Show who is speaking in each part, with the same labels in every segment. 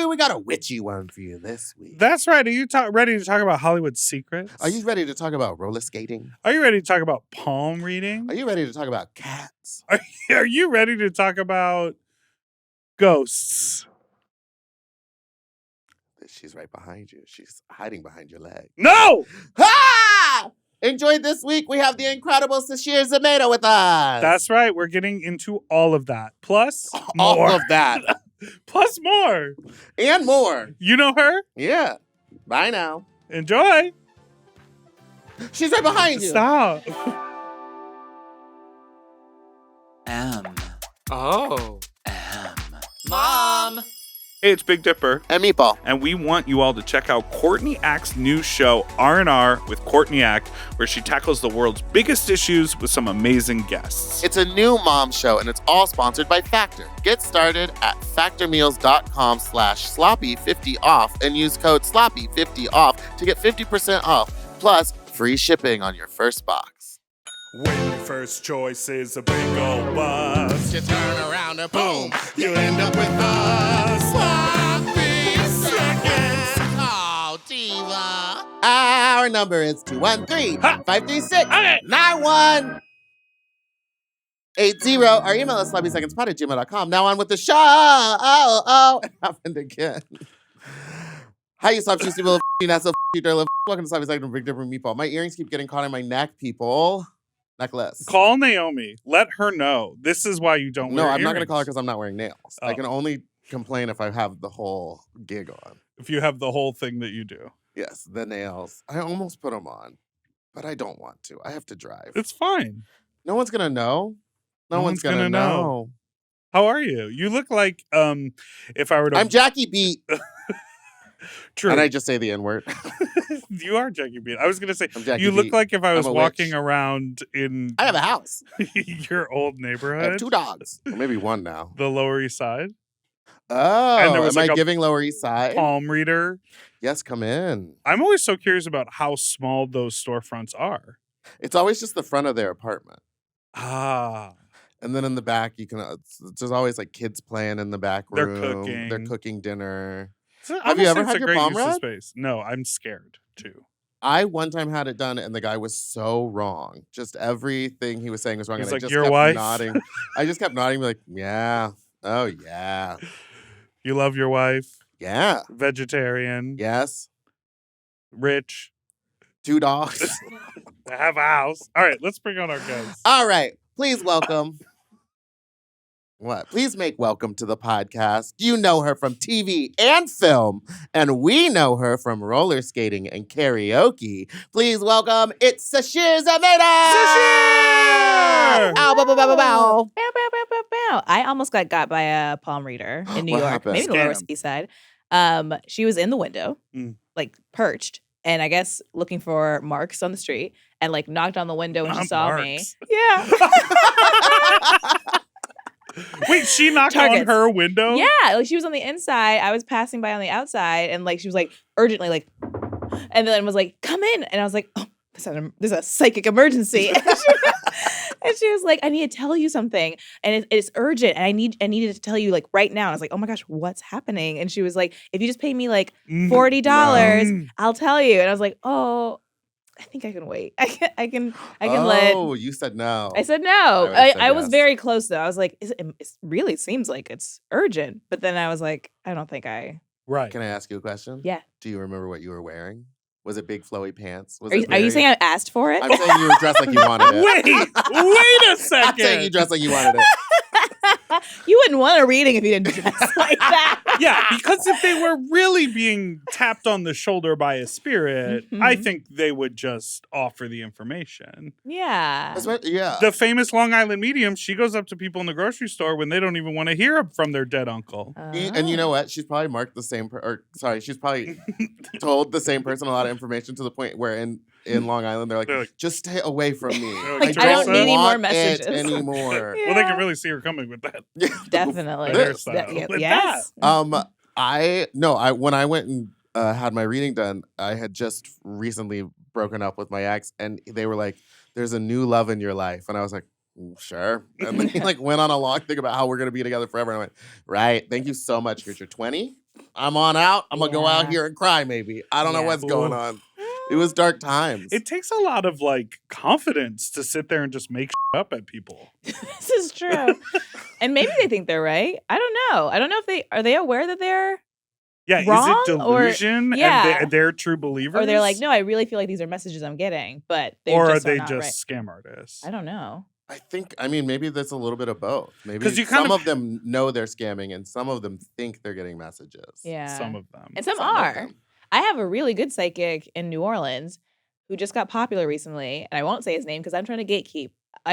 Speaker 1: we got a witchy one for you this week.
Speaker 2: That's right. Are you ready to talk about Hollywood secrets?
Speaker 1: Are you ready to talk about roller skating?
Speaker 2: Are you ready to talk about palm reading?
Speaker 1: Are you ready to talk about cats?
Speaker 2: Are you ready to talk about ghosts?
Speaker 1: She's right behind you. She's hiding behind your leg.
Speaker 2: No!
Speaker 1: Ha! Enjoyed this week. We have the incredible Sasheer Zamata with us.
Speaker 2: That's right. We're getting into all of that. Plus
Speaker 1: all
Speaker 2: more.
Speaker 1: of that.
Speaker 2: Plus more.
Speaker 1: And more.
Speaker 2: You know her?
Speaker 1: Yeah. Bye now.
Speaker 2: Enjoy.
Speaker 1: She's right behind you.
Speaker 2: Stop.
Speaker 3: Oh.
Speaker 4: Mom!
Speaker 2: Hey, it's Big Dipper.
Speaker 1: And Meatball.
Speaker 2: And we want you all to check out Courtney Ack's new show, R&R with Courtney Ack, where she tackles the world's biggest issues with some amazing guests.
Speaker 1: It's a new mom show, and it's all sponsored by Factor. Get started at factormeals.com/sloppy50off and use code sloppy50off to get 50% off, plus free shipping on your first box.
Speaker 2: When your first choice is a big old bus,
Speaker 1: You turn around and boom, you end up with a sloppy seconds. Oh, diva. Our number is 213-536-9180. Our email is sloppysecondspot@gmail.com. Now on with the show. Oh, it happened again. Hi, you sloppy people. Not so dirty. Welcome to Sloppy Second with Big Dipper and Meatball. My earrings keep getting caught in my neck, people. Necklace.
Speaker 2: call Naomi. Let her know. This is why you don't wear
Speaker 1: No, I'm
Speaker 2: earrings.
Speaker 1: not going to call her because I'm not wearing nails. I
Speaker 2: Oh.
Speaker 1: can only complain if I have the whole gig on.
Speaker 2: If you have the whole thing that you do.
Speaker 1: Yes, the nails. I almost put them on, but I don't want to. I have to drive.
Speaker 2: It's fine.
Speaker 1: No one's going to know. No one's going to
Speaker 2: gonna
Speaker 1: know.
Speaker 2: How are you? You look like if I were to
Speaker 1: I'm Jackie Beat.
Speaker 2: True.
Speaker 1: And I just say the N-word.
Speaker 2: You are Jackie Beat. I was gonna say
Speaker 1: I'm Jackie
Speaker 2: you look
Speaker 1: Beat.
Speaker 2: like if I was
Speaker 1: I'm a
Speaker 2: walking
Speaker 1: witch.
Speaker 2: around in
Speaker 1: I have a house.
Speaker 2: your old
Speaker 1: I
Speaker 2: neighborhood.
Speaker 1: have 2 dogs. Or maybe 1 now.
Speaker 2: The Lower East Side.
Speaker 1: Oh,
Speaker 2: And there was
Speaker 1: am
Speaker 2: like
Speaker 1: I
Speaker 2: a
Speaker 1: giving Lower East Side?
Speaker 2: Palm reader.
Speaker 1: Yes, come in.
Speaker 2: I'm always so curious about how small those storefronts are.
Speaker 1: It's always just the front of their apartment.
Speaker 2: Ah.
Speaker 1: And then in the back, you can. There's always like kids playing in the back
Speaker 2: They're
Speaker 1: room.
Speaker 2: cooking.
Speaker 1: They're cooking dinner.
Speaker 2: So
Speaker 1: Have you
Speaker 2: honestly,
Speaker 1: ever
Speaker 2: it's
Speaker 1: had
Speaker 2: a
Speaker 1: your
Speaker 2: great
Speaker 1: palm
Speaker 2: use of
Speaker 1: read?
Speaker 2: space. No, I'm scared too.
Speaker 1: I one time had it done, and the guy was so wrong. Just everything he was saying was wrong.
Speaker 2: He's
Speaker 1: and
Speaker 2: like,
Speaker 1: I just
Speaker 2: "Your
Speaker 1: kept
Speaker 2: wife?"
Speaker 1: nodding. I just kept nodding, like, yeah, oh yeah,
Speaker 2: You love your wife,
Speaker 1: yeah,
Speaker 2: vegetarian,
Speaker 1: yes.
Speaker 2: rich,
Speaker 1: 2 dogs.
Speaker 2: have a house. All right, let's bring on our guests.
Speaker 1: All right, please welcome. What? Please make welcome to the podcast. You know her from TV and film, and we know her from roller skating and karaoke. Please welcome, it's Sasheer Zamata!
Speaker 2: Sasheer!
Speaker 1: Ow, bow, bow, bow, bow, bow.
Speaker 4: Bow, bow, bow, bow, bow. I almost got by a palm reader in New
Speaker 1: What
Speaker 4: York,
Speaker 1: happened?
Speaker 4: maybe the Lower
Speaker 2: Scam.
Speaker 4: East Side. She was in the window, like perched, and I guess looking for Marks on the street, and like knocked on the window when she
Speaker 2: Not
Speaker 4: saw me.
Speaker 2: Marks.
Speaker 4: Yeah,
Speaker 2: Wait, she knocked on
Speaker 4: Targets.
Speaker 2: her window?
Speaker 4: yeah. Like she was on the inside. I was passing by on the outside, and like she was like urgently like, and then was like, "Come in," and I was like, "Oh, this is a psychic emergency." And she was like, "I need to tell you something, and it's urgent, and I needed to tell you like right now." And I was like, "Oh my gosh, what's happening?" And she was like, "If you just pay me like $40,
Speaker 2: Mm.
Speaker 4: I'll tell you." And I was like, "Oh, I think I can wait. I can let."
Speaker 1: Oh, you said no.
Speaker 4: I said no.
Speaker 1: I would've said
Speaker 4: I was
Speaker 1: yes.
Speaker 4: very close though. I was like, it really seems like it's urgent, but then I was like, I don't think I.
Speaker 2: Right.
Speaker 1: Can I ask you a question?
Speaker 4: Yeah.
Speaker 1: Do you remember what you were wearing? Was it big flowy pants? Was
Speaker 4: Are you,
Speaker 1: it
Speaker 4: are you
Speaker 1: very-
Speaker 4: saying I asked for it?
Speaker 1: I'm saying you were dressed like you wanted it.
Speaker 2: Wait a
Speaker 1: I'm saying you
Speaker 2: second.
Speaker 1: dressed like you wanted it.
Speaker 4: You wouldn't want a reading if you didn't dress like that.
Speaker 2: Yeah, because if they were really being tapped on the shoulder by a spirit, I
Speaker 4: Mhm.
Speaker 2: think they would just offer the information.
Speaker 4: Yeah.
Speaker 1: That's what, yeah.
Speaker 2: The famous Long Island medium, she goes up to people in the grocery store when they don't even want to hear from their dead uncle.
Speaker 1: And you know what? She's probably marked the same, she's probably told the same person a lot of information to the point where in Long Island, they're
Speaker 2: They're
Speaker 1: like,
Speaker 2: like-
Speaker 1: just stay away from me.
Speaker 2: Like,
Speaker 4: I don't need any more
Speaker 1: want
Speaker 4: messages.
Speaker 1: it anymore.
Speaker 4: Yeah.
Speaker 2: Well, they can really see her coming with that.
Speaker 4: Definitely.
Speaker 2: With
Speaker 1: This.
Speaker 2: hairstyle.
Speaker 4: Yeah,
Speaker 2: With
Speaker 4: yes.
Speaker 1: When I went and had my reading done, I had just recently broken up with my ex, and they were like, "There's a new love in your life," and I was like, Sure. And then he like went on a long thing about how we're gonna be together forever. And I went, right, thank you so much. Here's your 20. I'm on out. I'm gonna go out
Speaker 4: Yeah.
Speaker 1: here and cry, maybe. I don't know
Speaker 4: Yeah.
Speaker 1: what's going
Speaker 2: Ooh.
Speaker 1: on. It was dark times.
Speaker 2: It takes a lot of like confidence to sit there and just make up at people.
Speaker 4: This is true. And maybe they think they're right. I don't know. I don't know if are they aware that they're
Speaker 2: Yeah,
Speaker 4: wrong,
Speaker 2: is it delusion
Speaker 4: yeah.
Speaker 2: and they're true believers?
Speaker 4: or they're like, no, I really feel like these are messages I'm getting, but they
Speaker 2: or are
Speaker 4: just
Speaker 2: they
Speaker 4: not
Speaker 2: just
Speaker 4: right.
Speaker 2: scam artists?
Speaker 4: I don't know.
Speaker 1: I mean, maybe that's a little bit of both. Maybe
Speaker 2: 'Cause you kind
Speaker 1: some
Speaker 2: of-
Speaker 1: of them know they're scamming and some of them think they're getting messages.
Speaker 4: Yeah.
Speaker 2: Some of them.
Speaker 4: And some
Speaker 1: Some of
Speaker 4: are.
Speaker 1: them.
Speaker 4: I have a really good psychic in New Orleans who just got popular recently, and I won't say his name because I'm trying to gatekeep.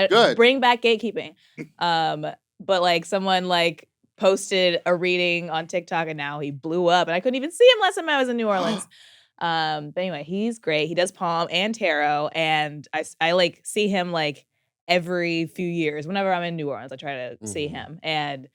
Speaker 1: Good.
Speaker 4: Bring back gatekeeping. But like someone like posted a reading on TikTok and now he blew up, and I couldn't even see him last time I was in New Orleans. But anyway, he's great. He does palm and tarot, and I like see him like every few years. Whenever I'm in New Orleans, I try to see him, and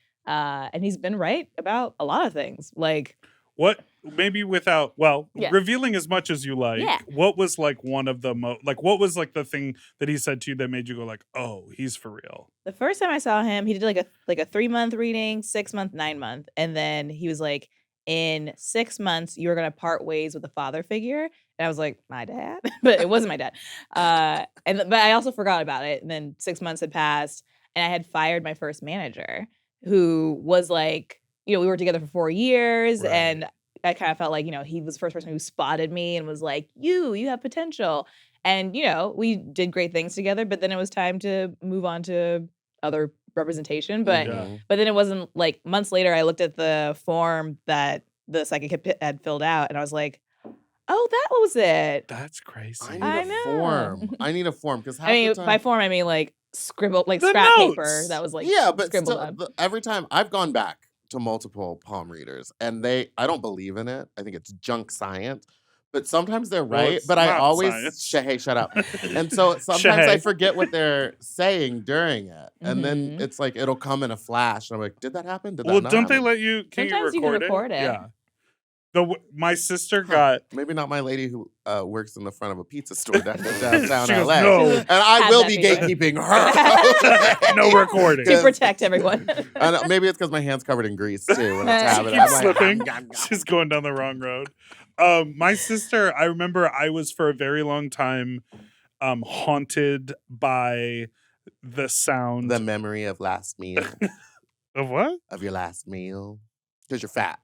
Speaker 4: he's been right about a lot of things. Like
Speaker 2: What maybe without
Speaker 4: Yeah.
Speaker 2: revealing as much as you like,
Speaker 4: Yeah.
Speaker 2: what was like one of the what was like the thing that he said to you that made you go like, oh, he's for real?
Speaker 4: the first time I saw him, he did like a 3-month reading, 6-month, 9-month, and then he was like, in 6 months, you were gonna part ways with a father figure. And I was like, my dad? But it wasn't my dad. But I also forgot about it. And then 6 months had passed, and I had fired my first manager, who was like, we were together for 4 years,
Speaker 1: Right.
Speaker 4: and I kind of felt like, he was the first person who spotted me and was like, you have potential. And, we did great things together, but then it was time to move on to other representation. But
Speaker 1: Mhm.
Speaker 4: but then it wasn't like months later, I looked at the form that the psychic had filled out, and I was like, oh, that was it.
Speaker 2: That's crazy.
Speaker 1: I need
Speaker 4: I
Speaker 1: a
Speaker 4: know.
Speaker 1: form. I need a form because half
Speaker 4: I mean,
Speaker 1: the time,
Speaker 4: by form, I mean like scribbled, like
Speaker 2: The
Speaker 4: scrap
Speaker 2: notes.
Speaker 4: paper that was like
Speaker 1: yeah, but
Speaker 4: scribbled
Speaker 1: still,
Speaker 4: up.
Speaker 1: every time I've gone back to multiple palm readers, and I don't believe in it. I think it's junk science. But sometimes they're
Speaker 2: Well,
Speaker 1: right.
Speaker 2: it's
Speaker 1: But I
Speaker 2: not
Speaker 1: always
Speaker 2: science.
Speaker 1: hey, shut up. And so sometimes I
Speaker 2: Shahay.
Speaker 1: forget what they're saying during it, and then
Speaker 4: Mhm.
Speaker 1: it's like it'll come in a flash, and I'm like, did that happen? Did that
Speaker 2: Well,
Speaker 1: not
Speaker 2: don't they
Speaker 1: happen?
Speaker 2: let you? Can
Speaker 4: Sometimes
Speaker 2: you
Speaker 4: you can
Speaker 2: record
Speaker 4: record it.
Speaker 2: Yeah. My sister
Speaker 1: Huh.
Speaker 2: got.
Speaker 1: Maybe not my lady who works in the front of a pizza store downtown
Speaker 2: She goes,
Speaker 1: LA.
Speaker 2: "No."
Speaker 1: And I
Speaker 4: Have
Speaker 1: will
Speaker 4: that
Speaker 1: be
Speaker 4: feature.
Speaker 1: gatekeeping her.
Speaker 2: No recording.
Speaker 4: To protect everyone.
Speaker 1: I know, maybe it's because my hand's covered in grease too when it's
Speaker 4: She
Speaker 1: happening.
Speaker 2: keeps
Speaker 1: I'm like,
Speaker 2: slipping.
Speaker 1: "Nom, nom, nom."
Speaker 2: She's going down the wrong road. My sister, I remember I was for a very long time haunted by the sound
Speaker 1: The memory of last meal,
Speaker 2: of what?
Speaker 1: of your last meal. Because you're fat.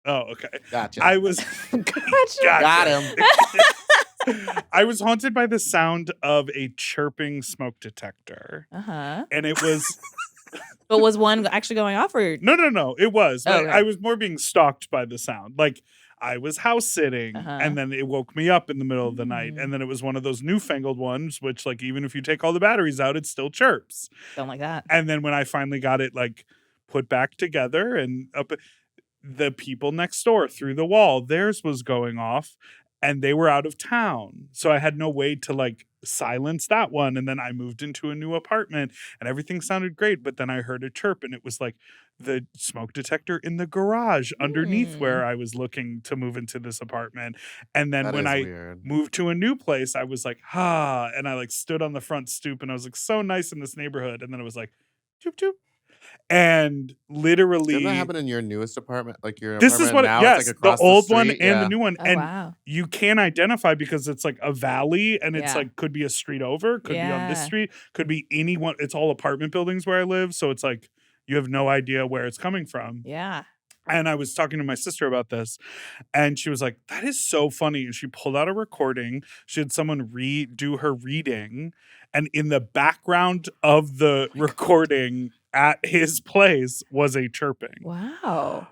Speaker 2: Oh, okay.
Speaker 1: Gotcha.
Speaker 2: I was
Speaker 4: Gotcha.
Speaker 1: Got him.
Speaker 2: I was haunted by the sound of a chirping smoke detector.
Speaker 4: Uh-huh.
Speaker 2: And it was
Speaker 4: But was one actually going off, or
Speaker 2: no, it was.
Speaker 4: Oh,
Speaker 2: Like,
Speaker 4: okay.
Speaker 2: I was more being stalked by the sound. Like I was house sitting and then it woke me up in the middle of the night. And then it was one of those newfangled ones, which like even if you take all the batteries out, it still chirps.
Speaker 4: don't like that?
Speaker 2: And then when I finally got it like put back together and up, the people next door through the wall, theirs was going off and they were out of town. So I had no way to like silence that one. And then I moved into a new apartment and everything sounded great. But then I heard a chirp and it was like the smoke detector in the garage underneath where I was looking to move into this apartment. And then
Speaker 1: That
Speaker 2: when
Speaker 1: is
Speaker 2: I
Speaker 1: weird.
Speaker 2: moved to a new place, I was like, and I like stood on the front stoop and I was like, so nice in this neighborhood. And then it was like, choop, choop. And literally,
Speaker 1: Didn't that happen in your newest apartment? Like your
Speaker 2: this is
Speaker 1: apartment
Speaker 2: what
Speaker 1: now?
Speaker 2: yes,
Speaker 1: It's like
Speaker 2: the
Speaker 1: across
Speaker 2: old one
Speaker 1: street?
Speaker 2: and
Speaker 1: Yeah.
Speaker 2: the new one.
Speaker 4: Oh,
Speaker 2: And
Speaker 4: wow.
Speaker 2: you can't identify because it's like a valley and it's
Speaker 4: Yeah.
Speaker 2: like could be a street over, could be on this
Speaker 4: Yeah.
Speaker 2: street, could be anyone. It's all apartment buildings where I live. So it's like you have no idea where it's coming from.
Speaker 4: Yeah.
Speaker 2: And I was talking to my sister about this, and she was like, that is so funny. And she pulled out a recording. She had someone do her reading. And in the background of the recording at his place was a chirping.
Speaker 4: Wow.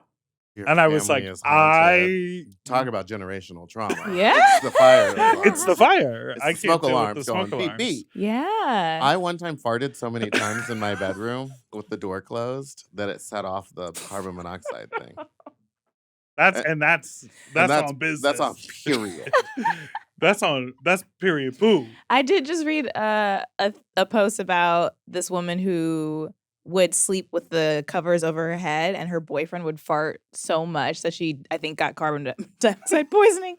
Speaker 1: Your
Speaker 2: And I was like,
Speaker 1: family is haunted. Talk about generational trauma.
Speaker 4: Yeah.
Speaker 1: It's the fire alarm.
Speaker 2: It's the fire.
Speaker 1: It's
Speaker 2: I
Speaker 1: the
Speaker 2: can't
Speaker 1: smoke
Speaker 2: deal with
Speaker 1: alarms
Speaker 2: the smoke
Speaker 1: going beep
Speaker 2: alarms.
Speaker 1: beep.
Speaker 4: Yeah.
Speaker 1: I one time farted so many times in my bedroom with the door closed that it set off the carbon monoxide thing.
Speaker 2: That's
Speaker 1: And
Speaker 2: that's on business.
Speaker 1: That's on period.
Speaker 2: that's period. Boo.
Speaker 4: I did just read a post about this woman who would sleep with the covers over her head, and her boyfriend would fart so much that she, I think, got carbon dioxide poisoning.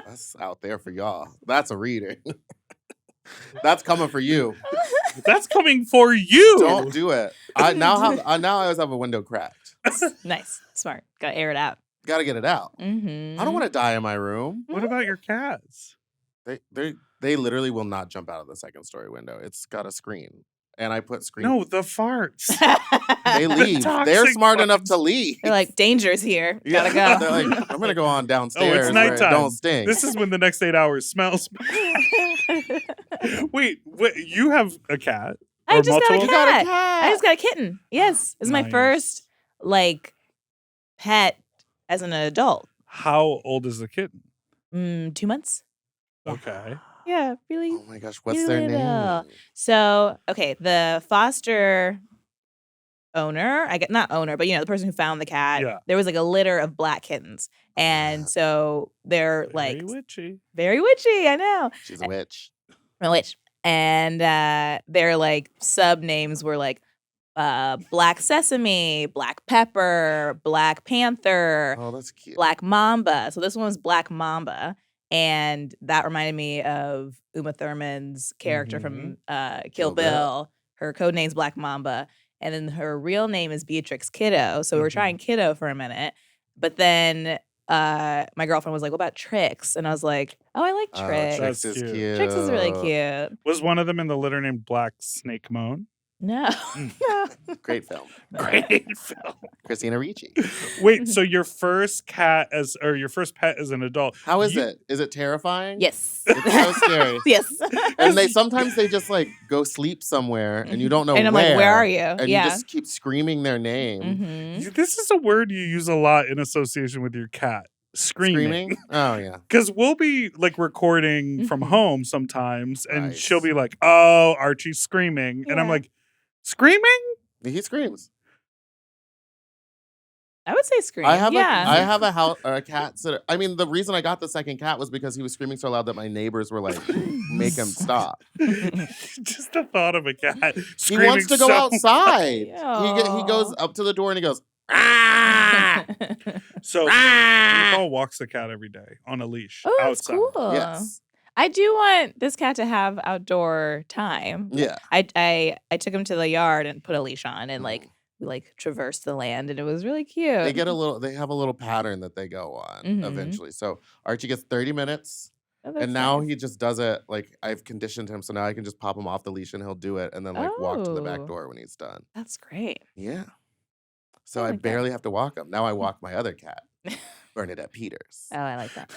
Speaker 1: That's out there for y'all. That's a reading. That's coming for you.
Speaker 2: That's coming for you.
Speaker 1: Don't do it. Now I always have a window cracked.
Speaker 4: Nice. Smart. Gotta air it out.
Speaker 1: Got to get it out.
Speaker 4: Mm-hmm.
Speaker 1: I don't want to die in my room.
Speaker 2: What about your cats?
Speaker 1: They literally will not jump out of the second story window. It's got a screen, and I put screen.
Speaker 2: No, the farts.
Speaker 1: They leave. They're
Speaker 2: toxic
Speaker 1: smart enough
Speaker 2: farts.
Speaker 1: to leave.
Speaker 4: They're like, danger's here.
Speaker 1: Yeah.
Speaker 4: Gotta go.
Speaker 1: They're like, I'm gonna go on downstairs.
Speaker 2: Oh, it's
Speaker 1: where it
Speaker 2: nighttime.
Speaker 1: don't stink.
Speaker 2: This is when the next 8 hours smells. Wait, you have a cat?
Speaker 4: I
Speaker 2: Or
Speaker 4: just got a
Speaker 2: multiple?
Speaker 1: You got a
Speaker 4: cat.
Speaker 1: cat.
Speaker 4: I just got a kitten. Yes. This is my
Speaker 2: Nice.
Speaker 4: first, pet as an adult.
Speaker 2: How old is the kitten?
Speaker 4: 2 months. Yeah.
Speaker 2: Okay.
Speaker 4: Yeah, really.
Speaker 1: Oh my gosh, what's
Speaker 4: You
Speaker 1: their
Speaker 4: little.
Speaker 1: name?
Speaker 4: So, okay, the foster owner, not owner, but the person who found the cat,
Speaker 2: Yeah.
Speaker 4: there was like a litter of black kittens. And so they're
Speaker 2: Very
Speaker 4: like
Speaker 2: witchy.
Speaker 4: very witchy, I know.
Speaker 1: She's a witch.
Speaker 4: A witch. And their like sub names were like Black Sesame, Black Pepper, Black Panther,
Speaker 1: Oh, that's cute.
Speaker 4: Black Mamba. So this one was Black Mamba. And that reminded me of Uma Thurman's character from Kill
Speaker 1: Kill Bill.
Speaker 4: Bill. Her code name's Black Mamba. And then her real name is Beatrix Kiddo. So we were trying Kiddo for a minute. But then my girlfriend was like, what about Trix? And I was like, oh, I like
Speaker 1: Oh,
Speaker 4: Trix.
Speaker 1: Trix
Speaker 2: That's
Speaker 1: is
Speaker 2: cute.
Speaker 1: cute.
Speaker 4: Trix is really cute.
Speaker 2: Was one of them in the litter named Black Snake Moan?
Speaker 4: No. No.
Speaker 1: Great film.
Speaker 2: Great film.
Speaker 1: Christina Ricci.
Speaker 2: Wait, so your first pet as an adult?
Speaker 1: How is
Speaker 2: You-
Speaker 1: it? Is it terrifying?
Speaker 4: Yes.
Speaker 1: It's so scary.
Speaker 4: Yes.
Speaker 1: And sometimes they just like go sleep somewhere and you don't know
Speaker 4: And I'm
Speaker 1: where.
Speaker 4: like, where are you?
Speaker 1: And you just keep screaming their name.
Speaker 4: Mhm.
Speaker 2: This is a word you use a lot in association with your cat. Screaming.
Speaker 1: Oh yeah.
Speaker 2: Because we'll be like recording from
Speaker 4: Mhm.
Speaker 2: home sometimes, and
Speaker 1: Nice.
Speaker 2: she'll be like, "Oh, Archie's screaming," and I'm
Speaker 4: Yeah.
Speaker 2: like, "Screaming?"
Speaker 1: He screams.
Speaker 4: I would say scream.
Speaker 1: I have
Speaker 4: yeah.
Speaker 1: a cat sitter. I mean, the reason I got the second cat was because he was screaming so loud that my neighbors were like, make him stop.
Speaker 2: Just the thought of a cat
Speaker 1: He
Speaker 2: screaming
Speaker 1: wants to go
Speaker 2: so
Speaker 1: outside. He
Speaker 4: Aw.
Speaker 1: goes up to the door and he goes, ah!
Speaker 2: So
Speaker 1: Ah!
Speaker 2: Nicole walks the cat every day on a leash
Speaker 4: Oh, that's
Speaker 2: outside.
Speaker 4: cool.
Speaker 1: Yes.
Speaker 4: I do want this cat to have outdoor time.
Speaker 1: Yeah.
Speaker 4: I took him to the yard and put a leash on and we traversed the land and it was really cute.
Speaker 1: They have a little pattern that they go on
Speaker 4: Mhm.
Speaker 1: eventually. So Archie gets 30 minutes.
Speaker 4: Oh, that's
Speaker 1: And now
Speaker 4: nice.
Speaker 1: he just does it like I've conditioned him. So now I can just pop him off the leash and he'll do it and then walk to the back
Speaker 4: Oh.
Speaker 1: door when he's done.
Speaker 4: That's great.
Speaker 1: Yeah. So
Speaker 4: I
Speaker 1: I
Speaker 4: like that.
Speaker 1: barely have to walk him. Now I walk my other cat, Bernadette Peters.
Speaker 4: Oh, I like that.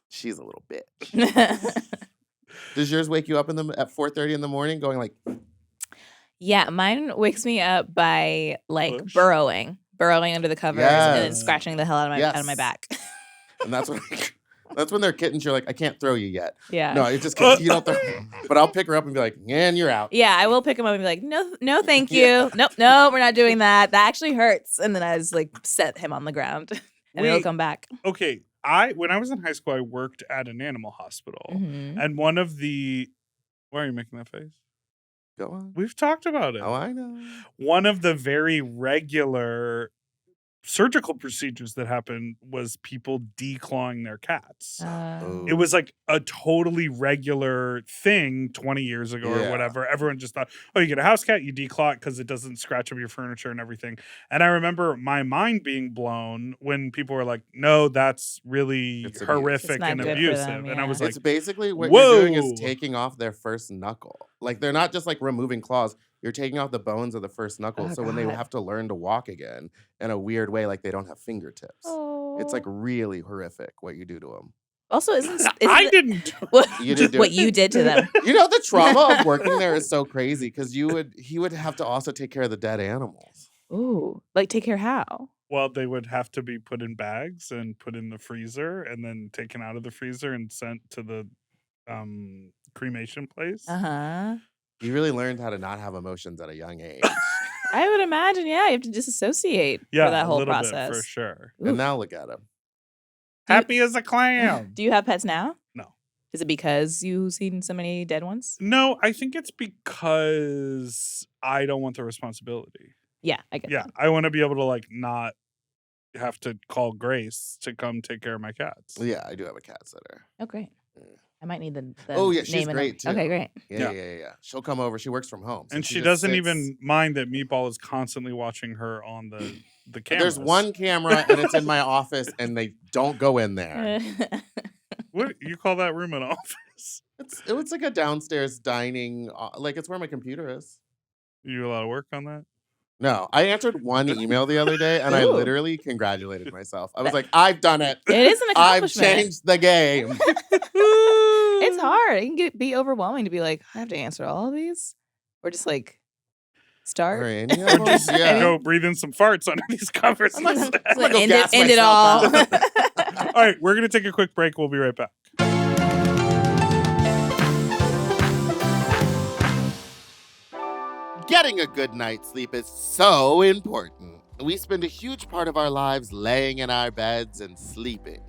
Speaker 1: She's a little bitch. Does yours wake you up at 4:30 in the morning going like,
Speaker 4: Yeah, mine wakes me up by
Speaker 2: Push?
Speaker 4: burrowing under the covers and then
Speaker 1: Yes.
Speaker 4: scratching the hell out of my
Speaker 1: Yes.
Speaker 4: back.
Speaker 1: and that's when they're kittens, you're like, I can't throw you yet.
Speaker 4: Yeah.
Speaker 1: No, it's just 'cause you don't throw. But I'll pick her up and be like, and you're out.
Speaker 4: Yeah, I will pick him up and be like, no, thank you.
Speaker 1: Yeah.
Speaker 4: Nope, we're not doing that. That actually hurts. And then I just set him on the ground and he'll
Speaker 2: Wait.
Speaker 4: come back.
Speaker 2: Okay, when I was in high school, I worked at an animal hospital,
Speaker 4: Mhm.
Speaker 2: and one of the why are you making that face?
Speaker 1: Go on.
Speaker 2: We've talked about it.
Speaker 1: Oh, I know.
Speaker 2: One of the very regular surgical procedures that happened was people declawing their cats.
Speaker 1: Oh.
Speaker 2: It was like a totally regular thing 20 years ago or
Speaker 1: Yeah.
Speaker 2: whatever. Everyone just thought, oh, you get a house cat, you declaw it because it doesn't scratch up your furniture and everything. And I remember my mind being blown when people were like, no, that's really
Speaker 1: It's abuse.
Speaker 2: horrific
Speaker 4: It's not
Speaker 2: and
Speaker 4: good for
Speaker 2: abusive.
Speaker 4: them,
Speaker 2: And I
Speaker 4: yeah.
Speaker 2: was like,
Speaker 1: It's basically what you're doing is
Speaker 2: Whoa.
Speaker 1: taking off their first knuckle. Like they're not just like removing claws. You're taking off the bones of the first knuckle.
Speaker 4: Oh,
Speaker 1: so when they
Speaker 4: God.
Speaker 1: have to learn to walk again in a weird way, like they don't have fingertips.
Speaker 4: Oh.
Speaker 1: It's like really horrific what you do to them.
Speaker 4: Also, isn't
Speaker 2: I didn't do
Speaker 4: what,
Speaker 1: You didn't do
Speaker 4: what
Speaker 1: it.
Speaker 4: you did to them?
Speaker 1: You know, the trauma of working there is so crazy because he would have to also take care of the dead animals.
Speaker 4: Ooh, take care how?
Speaker 2: Well, they would have to be put in bags and put in the freezer and then taken out of the freezer and sent to the cremation place.
Speaker 4: Uh-huh.
Speaker 1: You really learned how to not have emotions at a young age.
Speaker 4: I would imagine, yeah, you have to disassociate
Speaker 2: Yeah,
Speaker 4: for that whole
Speaker 2: a little
Speaker 4: process.
Speaker 2: bit for sure.
Speaker 1: And
Speaker 4: Oof.
Speaker 1: now look at him.
Speaker 2: Happy as a clam.
Speaker 4: Do you have pets now?
Speaker 2: No.
Speaker 4: Is it because you've seen so many dead ones?
Speaker 2: No, I think it's because I don't want the responsibility.
Speaker 4: Yeah, I get
Speaker 2: Yeah,
Speaker 4: that.
Speaker 2: I want to be able to not have to call Grace to come take care of my cats.
Speaker 1: Yeah, I do have a cat sitter.
Speaker 4: Oh, great. I might need the
Speaker 1: Oh, yeah, she's
Speaker 4: name and
Speaker 1: great,
Speaker 4: number.
Speaker 1: too.
Speaker 4: Okay, great.
Speaker 1: Yeah. She'll come over. She works from home. So
Speaker 2: And
Speaker 1: she
Speaker 2: she
Speaker 1: just
Speaker 2: doesn't
Speaker 1: sits-
Speaker 2: even mind that Meatball is constantly watching her on the cameras.
Speaker 1: There's one camera, and it's in my office, and they don't go in there.
Speaker 2: What you call that room an office?
Speaker 1: It was like a downstairs dining, like it's where my computer is.
Speaker 2: You do a lot of work on that?
Speaker 1: No, I answered one email the other day, and I
Speaker 4: Ooh.
Speaker 1: literally congratulated myself. I was like, I've done it.
Speaker 4: It is an
Speaker 1: I've
Speaker 4: accomplishment.
Speaker 1: changed the game.
Speaker 4: It's hard. It can be overwhelming to be like, I have to answer all of these, or just like start.
Speaker 1: Or any of them?
Speaker 2: Just
Speaker 1: Yeah.
Speaker 2: go breathe in some farts under these covers.
Speaker 1: I'm like-
Speaker 2: instead.
Speaker 1: I'm gonna go
Speaker 4: end
Speaker 1: gas
Speaker 4: it all.
Speaker 1: myself out.
Speaker 2: All right, we're going to take a quick break. We'll be right back.
Speaker 1: Getting a good night's sleep is so important. We spend a huge part of our lives laying in our beds and sleeping.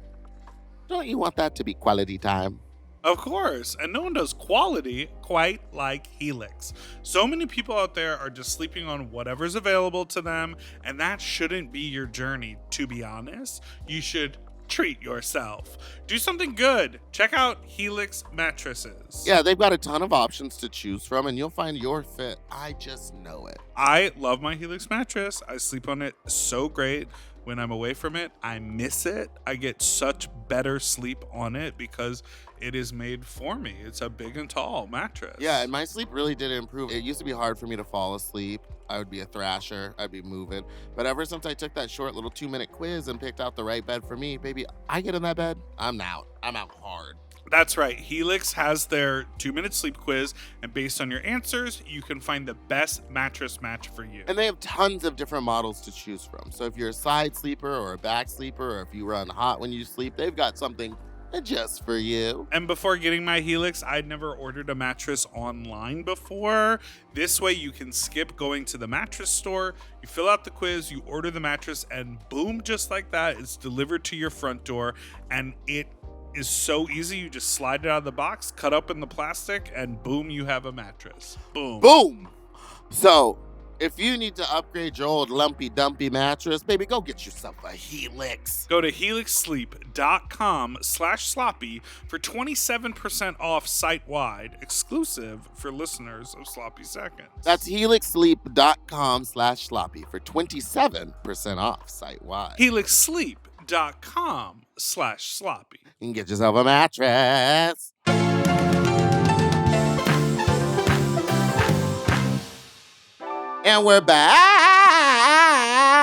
Speaker 1: Don't you want that to be quality time?
Speaker 2: Of course, and no one does quality quite like Helix. So many people out there are just sleeping on whatever's available to them, and that shouldn't be your journey, to be honest. You should treat yourself. Do something good. Check out Helix mattresses.
Speaker 1: Yeah, they've got a ton of options to choose from, and you'll find your fit. I just know it.
Speaker 2: I love my Helix mattress. I sleep on it so great. When I'm away from it, I miss it. I get such better sleep on it because it is made for me. It's a big and tall mattress.
Speaker 1: Yeah, and my sleep really did improve. It used to be hard for me to fall asleep. I would be a thrasher. I'd be moving. But ever since I took that short little 2-minute quiz and picked out the right bed for me, baby, I get in that bed, I'm out. I'm out hard.
Speaker 2: That's right. Helix has their 2-minute sleep quiz, and based on your answers, you can find the best mattress match for you.
Speaker 1: And they have tons of different models to choose from. So if you're a side sleeper or a back sleeper, or if you run hot when you sleep, they've got something just for you.
Speaker 2: And before getting my Helix, I'd never ordered a mattress online before. This way you can skip going to the mattress store, you fill out the quiz, you order the mattress, and boom, just like that, it's delivered to your front door. And it is so easy. You just slide it out of the box, cut up in the plastic, and boom, you have a mattress. Boom.
Speaker 1: Boom! So, if you need to upgrade your old lumpy dumpy mattress, baby, go get yourself a Helix.
Speaker 2: Go to helixsleep.com/sloppy for 27% off site-wide, exclusive for listeners of Sloppy Seconds.
Speaker 1: That's helixsleep.com/sloppy for 27% off site-wide.
Speaker 2: helixsleep.com/sloppy.
Speaker 1: You can get yourself a mattress. And we're back.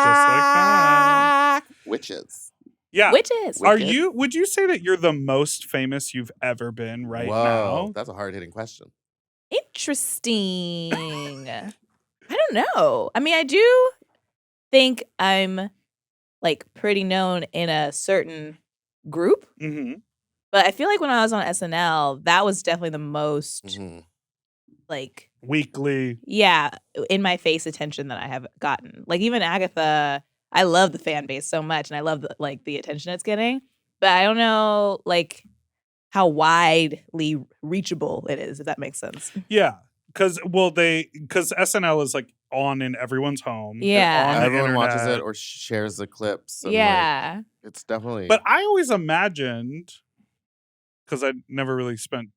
Speaker 2: Just like that.
Speaker 1: Witches.
Speaker 2: Yeah.
Speaker 4: Witches.
Speaker 2: Would you say that you're the most famous you've ever been right
Speaker 1: Whoa,
Speaker 2: now?
Speaker 1: that's a hard-hitting question.
Speaker 4: Interesting. I don't know. I mean, I do think I'm like pretty known in a certain group,
Speaker 2: Mm-hmm.
Speaker 4: but I feel like when I was on SNL, that was definitely the most
Speaker 1: Mhm.
Speaker 4: like,
Speaker 2: Weekly.
Speaker 4: yeah, in my face attention that I have gotten. Like even Agatha, I love the fan base so much, and I love the attention it's getting. But I don't know like how widely reachable it is, if that makes sense.
Speaker 2: Yeah. Because SNL is like on in everyone's home. They're
Speaker 4: Yeah.
Speaker 2: on the
Speaker 1: Everyone watches
Speaker 2: internet.
Speaker 1: it or shares the clips. And
Speaker 4: Yeah.
Speaker 1: like, it's definitely.
Speaker 2: But I always imagined, because I never really spent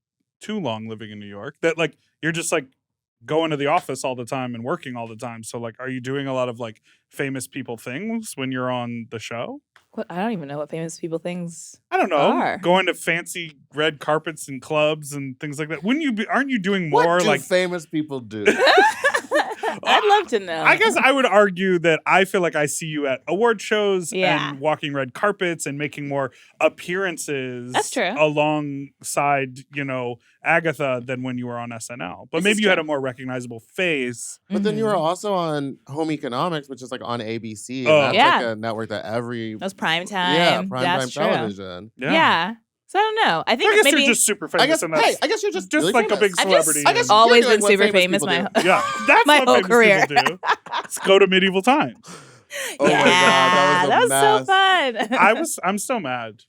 Speaker 2: too long living in New York, that like you're just like going to the office all the time and working all the time. So like, are you doing a lot of like famous people things when you're on the show?
Speaker 4: I don't even know what famous people things.
Speaker 2: I don't know.
Speaker 4: Are.
Speaker 2: Going to fancy red carpets and clubs and things like that. Aren't you doing
Speaker 1: what
Speaker 2: more
Speaker 1: do
Speaker 2: like
Speaker 1: famous people do?
Speaker 4: I'd love to know.
Speaker 2: I guess I would argue that I feel like I see you at award shows
Speaker 4: Yeah.
Speaker 2: and walking red carpets and making more appearances
Speaker 4: That's true.
Speaker 2: alongside, Agatha than when you were on SNL. But
Speaker 4: This
Speaker 2: maybe
Speaker 4: is
Speaker 2: you had
Speaker 4: true.
Speaker 2: a more recognizable face.
Speaker 1: But then you were
Speaker 4: Mhm.
Speaker 1: also on Home Economics, which is like on ABC. And
Speaker 2: Oh.
Speaker 1: that's
Speaker 4: Yeah.
Speaker 1: like a network that every.
Speaker 4: That was prime time.
Speaker 1: Yeah,
Speaker 4: That's
Speaker 1: primetime
Speaker 4: true.
Speaker 1: television.
Speaker 4: Yeah. So I don't know. I think
Speaker 2: I guess
Speaker 4: maybe
Speaker 2: you're just super famous.
Speaker 1: I guess.
Speaker 2: and that's
Speaker 1: Hey, I guess you're just really
Speaker 2: like a
Speaker 1: famous.
Speaker 2: big
Speaker 4: I've just-
Speaker 2: celebrity.
Speaker 1: I guess
Speaker 2: and-
Speaker 1: you're
Speaker 4: always
Speaker 1: doing
Speaker 4: been
Speaker 1: what
Speaker 4: super
Speaker 1: famous
Speaker 4: famous.
Speaker 1: people
Speaker 4: My
Speaker 1: do.
Speaker 2: yeah, that's
Speaker 4: my
Speaker 2: what
Speaker 4: whole
Speaker 2: famous
Speaker 4: career.
Speaker 2: people do. Let's go to medieval times.
Speaker 1: Oh my God, that was a
Speaker 4: so
Speaker 1: mess.
Speaker 4: fun.
Speaker 2: I'm so mad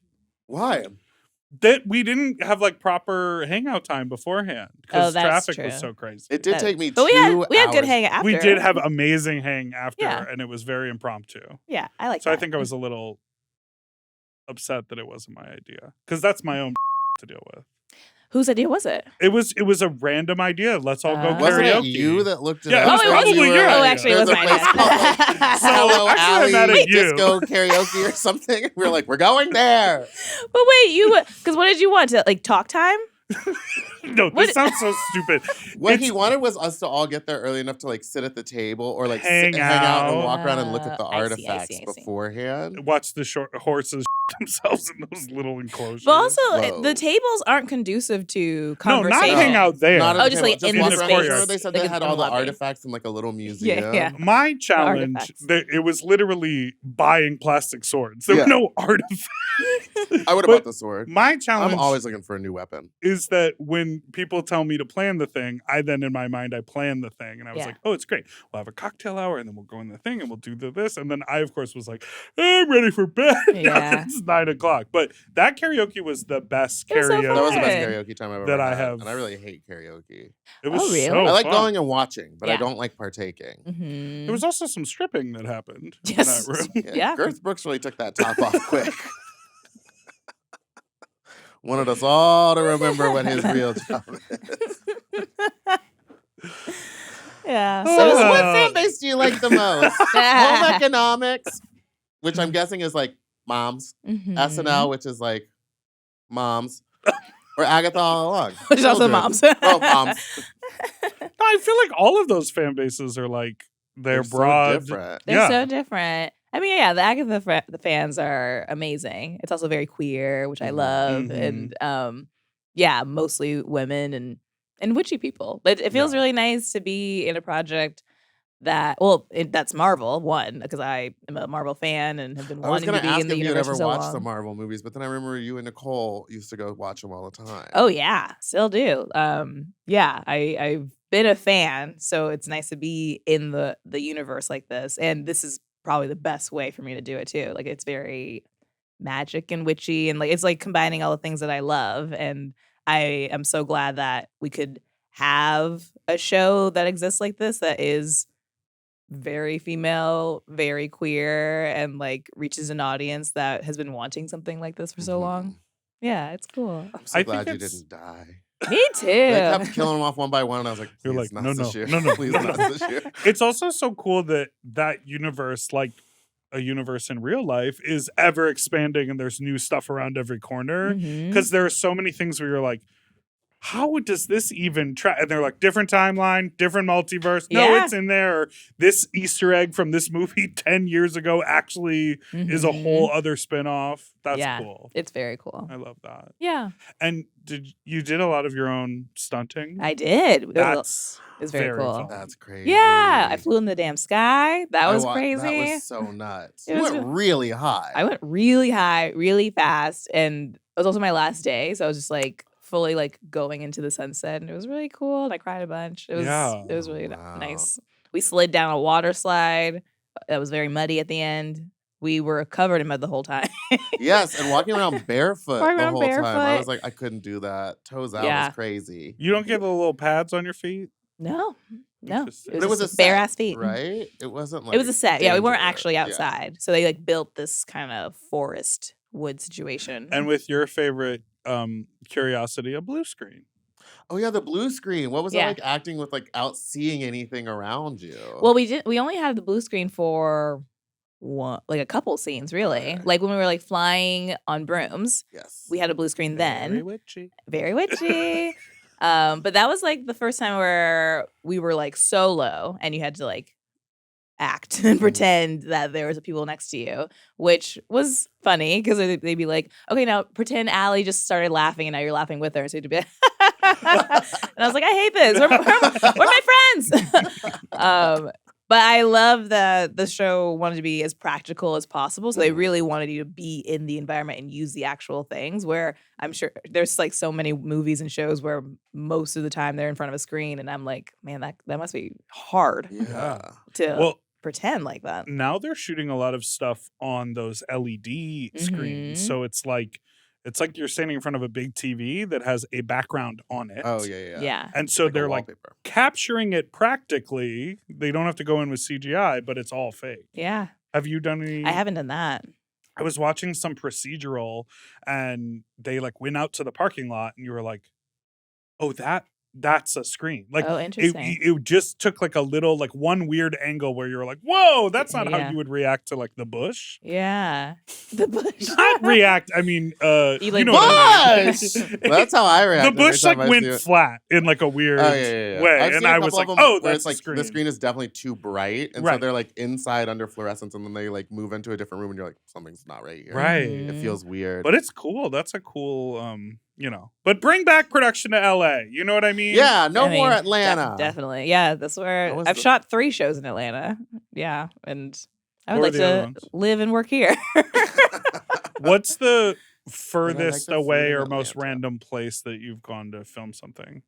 Speaker 1: Why?
Speaker 2: that we didn't have like proper hangout time beforehand because
Speaker 4: that's
Speaker 2: traffic was
Speaker 4: true.
Speaker 2: so crazy.
Speaker 1: It did take me 2
Speaker 4: But we had good
Speaker 1: hours.
Speaker 4: hang after.
Speaker 2: We did have amazing hang after,
Speaker 4: Yeah.
Speaker 2: and it was very impromptu.
Speaker 4: Yeah, I like
Speaker 2: So
Speaker 4: that.
Speaker 2: I think I was a little upset that it wasn't my idea because that's my own to deal with.
Speaker 4: Whose idea was it?
Speaker 2: It was a random idea. Let's all go
Speaker 1: Wasn't
Speaker 2: karaoke.
Speaker 1: it you that looked it
Speaker 2: Yeah,
Speaker 1: up?
Speaker 2: it was
Speaker 1: when
Speaker 2: probably
Speaker 1: you were-
Speaker 2: your
Speaker 4: Oh,
Speaker 2: idea.
Speaker 4: actually, it
Speaker 1: There's
Speaker 4: was
Speaker 1: a
Speaker 4: my
Speaker 1: place
Speaker 4: idea.
Speaker 1: called like Hello
Speaker 2: actually, I'm mad
Speaker 1: Alley
Speaker 2: at you.
Speaker 1: Disco Karaoke or something. We were like, we're going there.
Speaker 4: But wait, because what did you want to like talk time?
Speaker 2: No,
Speaker 4: What-
Speaker 2: this sounds so stupid.
Speaker 1: What
Speaker 2: It's-
Speaker 1: he wanted was us to all get there early enough to like sit at the table or like
Speaker 2: Hang
Speaker 1: hang out and
Speaker 2: out.
Speaker 1: walk around and look at the
Speaker 4: I see, I
Speaker 1: artifacts
Speaker 4: see, I see.
Speaker 1: beforehand.
Speaker 2: Watch the short horses themselves in those little enclosures.
Speaker 4: But also,
Speaker 1: Whoa.
Speaker 4: the tables aren't conducive to
Speaker 2: no,
Speaker 4: conversation.
Speaker 2: not hang out there.
Speaker 1: Not at
Speaker 4: Oh,
Speaker 1: the
Speaker 4: just,
Speaker 1: table.
Speaker 4: like, in
Speaker 1: walk
Speaker 2: the
Speaker 1: around.
Speaker 2: space,
Speaker 1: Remember they said
Speaker 4: like,
Speaker 1: they
Speaker 4: in
Speaker 1: had
Speaker 4: the
Speaker 1: all the
Speaker 4: lobby.
Speaker 1: artifacts in like a little museum.
Speaker 4: yeah.
Speaker 2: My challenge,
Speaker 4: artifacts.
Speaker 2: it was literally buying plastic swords. There
Speaker 1: Yeah.
Speaker 2: were no artifacts.
Speaker 1: I would have
Speaker 2: But
Speaker 1: bought the sword.
Speaker 2: My challenge
Speaker 1: I'm always looking for a new weapon.
Speaker 2: is that when people tell me to plan the thing, I then in my mind I plan the thing, and I was
Speaker 4: Yeah.
Speaker 2: like, "Oh, it's great. We'll have a cocktail hour, and then we'll go in the thing, and we'll do this." And then I, of course, was like, "I'm ready for bed."
Speaker 4: Yeah.
Speaker 2: It's 9:00. But that karaoke was the best
Speaker 4: It was so
Speaker 2: karaoke.
Speaker 1: That was the best
Speaker 4: Fun.
Speaker 1: karaoke time I've ever
Speaker 2: That I
Speaker 1: had,
Speaker 2: have-
Speaker 1: and I really hate karaoke.
Speaker 2: It was
Speaker 4: Oh, really?
Speaker 2: so
Speaker 1: I like
Speaker 2: fun.
Speaker 1: going and watching, but I
Speaker 4: Yeah.
Speaker 1: don't like partaking.
Speaker 4: Mhm.
Speaker 2: There was also some stripping that happened
Speaker 4: Yes.
Speaker 2: in that room.
Speaker 4: Yeah.
Speaker 1: Garth Brooks really took that top off quick. Wanted us all to remember what his real job is.
Speaker 4: Yeah.
Speaker 1: So,
Speaker 2: Uh,
Speaker 1: what fan base do you like the most? Home economics, which I'm guessing is like moms.
Speaker 4: Mhm.
Speaker 1: SNL, which is like moms. Or Agatha all along.
Speaker 4: Which is also
Speaker 1: Children.
Speaker 4: moms.
Speaker 1: Oh, moms.
Speaker 2: I feel like all of those fan bases are like they're
Speaker 1: so
Speaker 2: broad.
Speaker 1: different.
Speaker 4: They're
Speaker 2: Yeah.
Speaker 4: so different. I mean, yeah, the Agatha the fans are amazing. It's also very queer, which I love,
Speaker 2: Mhm.
Speaker 4: and yeah, mostly women and witchy people. But it feels
Speaker 2: Yeah.
Speaker 4: really nice to be in a project that's Marvel. One, because I am a Marvel fan and have been
Speaker 1: I was
Speaker 4: wanting
Speaker 1: going
Speaker 4: to
Speaker 1: to
Speaker 4: be
Speaker 1: ask
Speaker 4: in the
Speaker 1: if you'd
Speaker 4: universe
Speaker 1: ever
Speaker 4: for so
Speaker 1: watched
Speaker 4: long.
Speaker 1: the Marvel movies, but then I remember you and Nicole used to go watch them all the time.
Speaker 4: Oh yeah, still do. Yeah, I've been a fan, so it's nice to be in the universe like this, and this is probably the best way for me to do it too. Like it's very magic and witchy, and like it's like combining all the things that I love, and I am so glad that we could have a show that exists like this that is very female, very queer, and like reaches an audience that has been wanting something like this for so long. Yeah, it's cool.
Speaker 1: I'm so
Speaker 2: I
Speaker 1: glad
Speaker 2: think
Speaker 1: you
Speaker 2: it's-
Speaker 1: didn't die.
Speaker 4: Me
Speaker 1: They kept
Speaker 4: too.
Speaker 1: killing them off one by one, and I was like,
Speaker 2: You're
Speaker 1: please,
Speaker 2: like,
Speaker 1: not
Speaker 2: no,
Speaker 1: this year.
Speaker 2: no,
Speaker 1: Please,
Speaker 2: no,
Speaker 1: not
Speaker 2: no.
Speaker 1: this year.
Speaker 2: It's also so cool that that universe, like a universe in real life, is ever expanding and there's new stuff around every corner.
Speaker 4: Mhm.
Speaker 2: Because there are so many things where you're like, how does this even try? And they're like, different timeline, different multiverse. No,
Speaker 4: Yeah.
Speaker 2: it's in there. Or this Easter egg from this movie 10 years ago actually is a
Speaker 4: Mhm.
Speaker 2: whole other spin-off. That's
Speaker 4: Yeah.
Speaker 2: cool.
Speaker 4: It's very cool.
Speaker 2: I love that.
Speaker 4: Yeah,
Speaker 2: And you did a lot of your own stunting?
Speaker 4: I did. It
Speaker 2: That's
Speaker 4: was very
Speaker 2: very
Speaker 4: cool.
Speaker 2: fun.
Speaker 1: That's crazy.
Speaker 4: Yeah, I flew in the damn sky. That
Speaker 1: I
Speaker 4: was
Speaker 1: wa-
Speaker 4: crazy.
Speaker 1: That was so nuts.
Speaker 4: It
Speaker 1: You
Speaker 4: was
Speaker 1: went really high.
Speaker 4: I went really high, really fast, and it was also my last day, so I was just like fully like going into the sunset, and it was really cool. And I cried a bunch. It was
Speaker 2: Yeah.
Speaker 4: it was really
Speaker 1: Wow.
Speaker 4: nice. We slid down a water slide that was very muddy at the end. We were covered in mud the whole time.
Speaker 1: Yes, and walking around barefoot
Speaker 4: Walking
Speaker 1: the
Speaker 4: around
Speaker 1: whole time. I
Speaker 4: barefoot.
Speaker 1: was like, I couldn't do that. Toes out
Speaker 4: Yeah.
Speaker 1: was crazy.
Speaker 2: You don't get the little pads on your feet?
Speaker 4: No,
Speaker 2: Interesting.
Speaker 1: But it was a
Speaker 4: just bare
Speaker 1: set,
Speaker 4: ass feet.
Speaker 1: right? It wasn't like
Speaker 4: It was a set. Yeah, we weren't
Speaker 1: dangerous.
Speaker 4: actually
Speaker 1: Yeah.
Speaker 4: outside, so they like built this kind of forest wood situation.
Speaker 2: And with your favorite curiosity, a blue screen.
Speaker 1: Oh yeah, the blue screen. What was
Speaker 4: Yeah.
Speaker 1: it like acting with like out seeing anything around you?
Speaker 4: Well, we only had the blue screen for a couple scenes, really.
Speaker 1: Okay.
Speaker 4: Like when we were like flying on brooms,
Speaker 1: yes,
Speaker 4: we had a blue screen
Speaker 2: Very
Speaker 4: then.
Speaker 2: witchy.
Speaker 4: Very witchy. But that was like the first time where we were like solo and you had to like act and pretend that there was people next to you, which was funny because they'd be like, okay, now pretend Allie just started laughing and now you're laughing with her. So you'd be like, and I was like, I hate this. Where are my friends? But I love that the show wanted to be as practical as possible. So they really wanted you to be in the environment and use the actual things, where I'm sure there's like so many movies and shows where most of the time they're in front of a screen. And I'm like, man, that must be hard
Speaker 1: yeah.
Speaker 4: to
Speaker 2: Well,
Speaker 4: pretend like that.
Speaker 2: now they're shooting a lot of stuff on those LED screens.
Speaker 4: Mhm.
Speaker 2: So it's like you're standing in front of a big TV that has a background on it.
Speaker 1: Oh yeah.
Speaker 4: Yeah.
Speaker 2: And so
Speaker 1: Like a
Speaker 2: they're like
Speaker 1: wallpaper.
Speaker 2: capturing it practically. They don't have to go in with CGI, but it's all fake.
Speaker 4: Yeah.
Speaker 2: Have you done any?
Speaker 4: I haven't done that.
Speaker 2: I was watching some procedural and they like went out to the parking lot and you were like, Oh, that's a screen. Like
Speaker 4: Oh,
Speaker 2: it,
Speaker 4: interesting.
Speaker 2: it just took like a little like one weird angle where you're like, whoa, that's not how
Speaker 4: Yeah.
Speaker 2: you would react to like the bush.
Speaker 4: Yeah. The bush.
Speaker 2: Not react. I mean,
Speaker 4: You like
Speaker 2: know what I mean.
Speaker 1: Bush! That's how I react.
Speaker 2: The
Speaker 1: every
Speaker 2: bush like
Speaker 1: time I
Speaker 2: went
Speaker 1: see it.
Speaker 2: flat in like a weird
Speaker 1: Oh, yeah.
Speaker 2: way,
Speaker 1: I've
Speaker 2: and
Speaker 1: seen a
Speaker 2: I was
Speaker 1: couple
Speaker 2: like,
Speaker 1: of them
Speaker 2: oh,
Speaker 1: where
Speaker 2: that's
Speaker 1: it's like
Speaker 2: the screen.
Speaker 1: the screen is definitely too bright, and so
Speaker 2: Right.
Speaker 1: they're like inside under fluorescence, and then they like move into a different room, and you're like, something's not right here.
Speaker 2: Right.
Speaker 1: It feels weird.
Speaker 2: But it's cool. That's a cool, But bring back production to LA. You know what I mean?
Speaker 1: yeah, no
Speaker 4: I mean,
Speaker 1: more Atlanta.
Speaker 4: Definitely. Yeah, that's where
Speaker 1: was
Speaker 4: I've
Speaker 1: the-
Speaker 4: shot 3 shows in Atlanta. Yeah, and I
Speaker 2: What
Speaker 4: would
Speaker 2: were
Speaker 4: like
Speaker 2: the other
Speaker 4: to
Speaker 2: ones?
Speaker 4: live and work here.
Speaker 2: What's the furthest
Speaker 1: the food
Speaker 2: away
Speaker 1: in
Speaker 2: or most
Speaker 1: Atlanta.
Speaker 2: random place that you've gone to film something?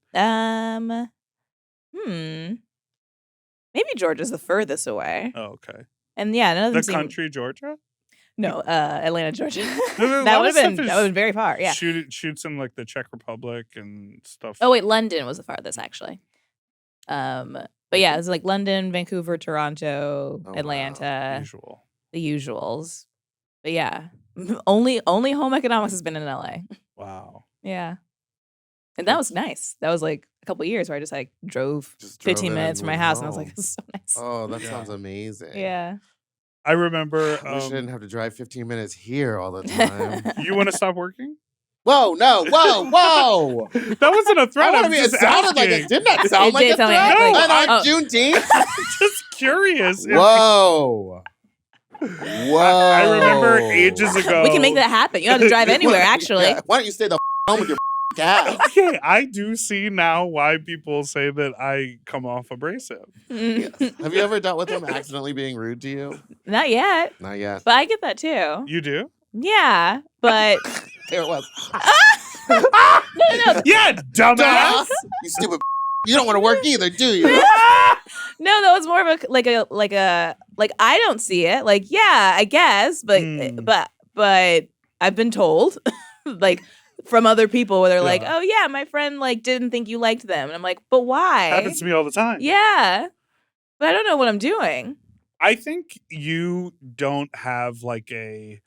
Speaker 4: Maybe Georgia's the furthest away.
Speaker 2: Oh, okay.
Speaker 4: And yeah, none of them
Speaker 2: The country, Georgia?
Speaker 4: No, Atlanta, Georgia.
Speaker 2: There's a
Speaker 4: that
Speaker 2: lot
Speaker 4: would
Speaker 2: of
Speaker 4: have been
Speaker 2: stuff is
Speaker 4: that would have been very far. Yeah.
Speaker 2: Shoots in like the Czech Republic and stuff.
Speaker 4: Oh wait, London was the farthest actually. But yeah, it's like London, Vancouver, Toronto,
Speaker 1: Oh, wow.
Speaker 4: Atlanta,
Speaker 2: Usual.
Speaker 4: the usuals. But yeah, only home economics has been in LA.
Speaker 2: Wow.
Speaker 4: Yeah, and that was nice. That was like a couple years where I just like drove
Speaker 1: Just
Speaker 4: 15
Speaker 1: drove in
Speaker 4: minutes
Speaker 1: and
Speaker 4: from my
Speaker 1: went
Speaker 4: house, and I was
Speaker 1: home.
Speaker 4: like, this is so nice.
Speaker 1: Oh, that
Speaker 2: Yeah.
Speaker 1: sounds amazing.
Speaker 4: Yeah.
Speaker 2: I remember.
Speaker 1: I wish I didn't have to drive 15 minutes here all the time.
Speaker 2: You want to stop working?
Speaker 1: Whoa, no, whoa.
Speaker 2: That wasn't a threat.
Speaker 1: I
Speaker 2: I'm
Speaker 1: want to be. It
Speaker 2: just
Speaker 1: sounded like
Speaker 2: asking.
Speaker 1: it. Didn't that sound
Speaker 4: It
Speaker 1: like
Speaker 4: did
Speaker 1: a
Speaker 4: sound
Speaker 1: threat?
Speaker 4: like-
Speaker 2: No,
Speaker 1: And on
Speaker 4: oh.
Speaker 1: Juneteenth?
Speaker 2: I'm just curious. if-
Speaker 1: Whoa. Whoa.
Speaker 2: I remember ages ago.
Speaker 4: We can make that happen. You don't have to drive anywhere, actually.
Speaker 1: Yeah, why don't you stay the home with your cat?
Speaker 2: Okay, I do see now why people say that I come off abrasive.
Speaker 1: Have you ever dealt with him accidentally being rude to you?
Speaker 4: Not yet,
Speaker 1: Not yet.
Speaker 4: but I get that too.
Speaker 2: You do?
Speaker 4: Yeah, but
Speaker 1: There it was.
Speaker 4: no.
Speaker 2: Yeah, dumbass.
Speaker 1: Dumbass. You stupid. You don't want to work either, do you?
Speaker 4: No, that was more of a like I don't see it. Like, yeah, I guess, but
Speaker 2: Hmm.
Speaker 4: but I've been told like from other people where they're like,
Speaker 2: Yeah.
Speaker 4: "Oh yeah, my friend like didn't think you liked them." And I'm like, "But why?"
Speaker 2: Happens to me all the time.
Speaker 4: Yeah. But I don't know what I'm doing.
Speaker 2: I think you don't have like a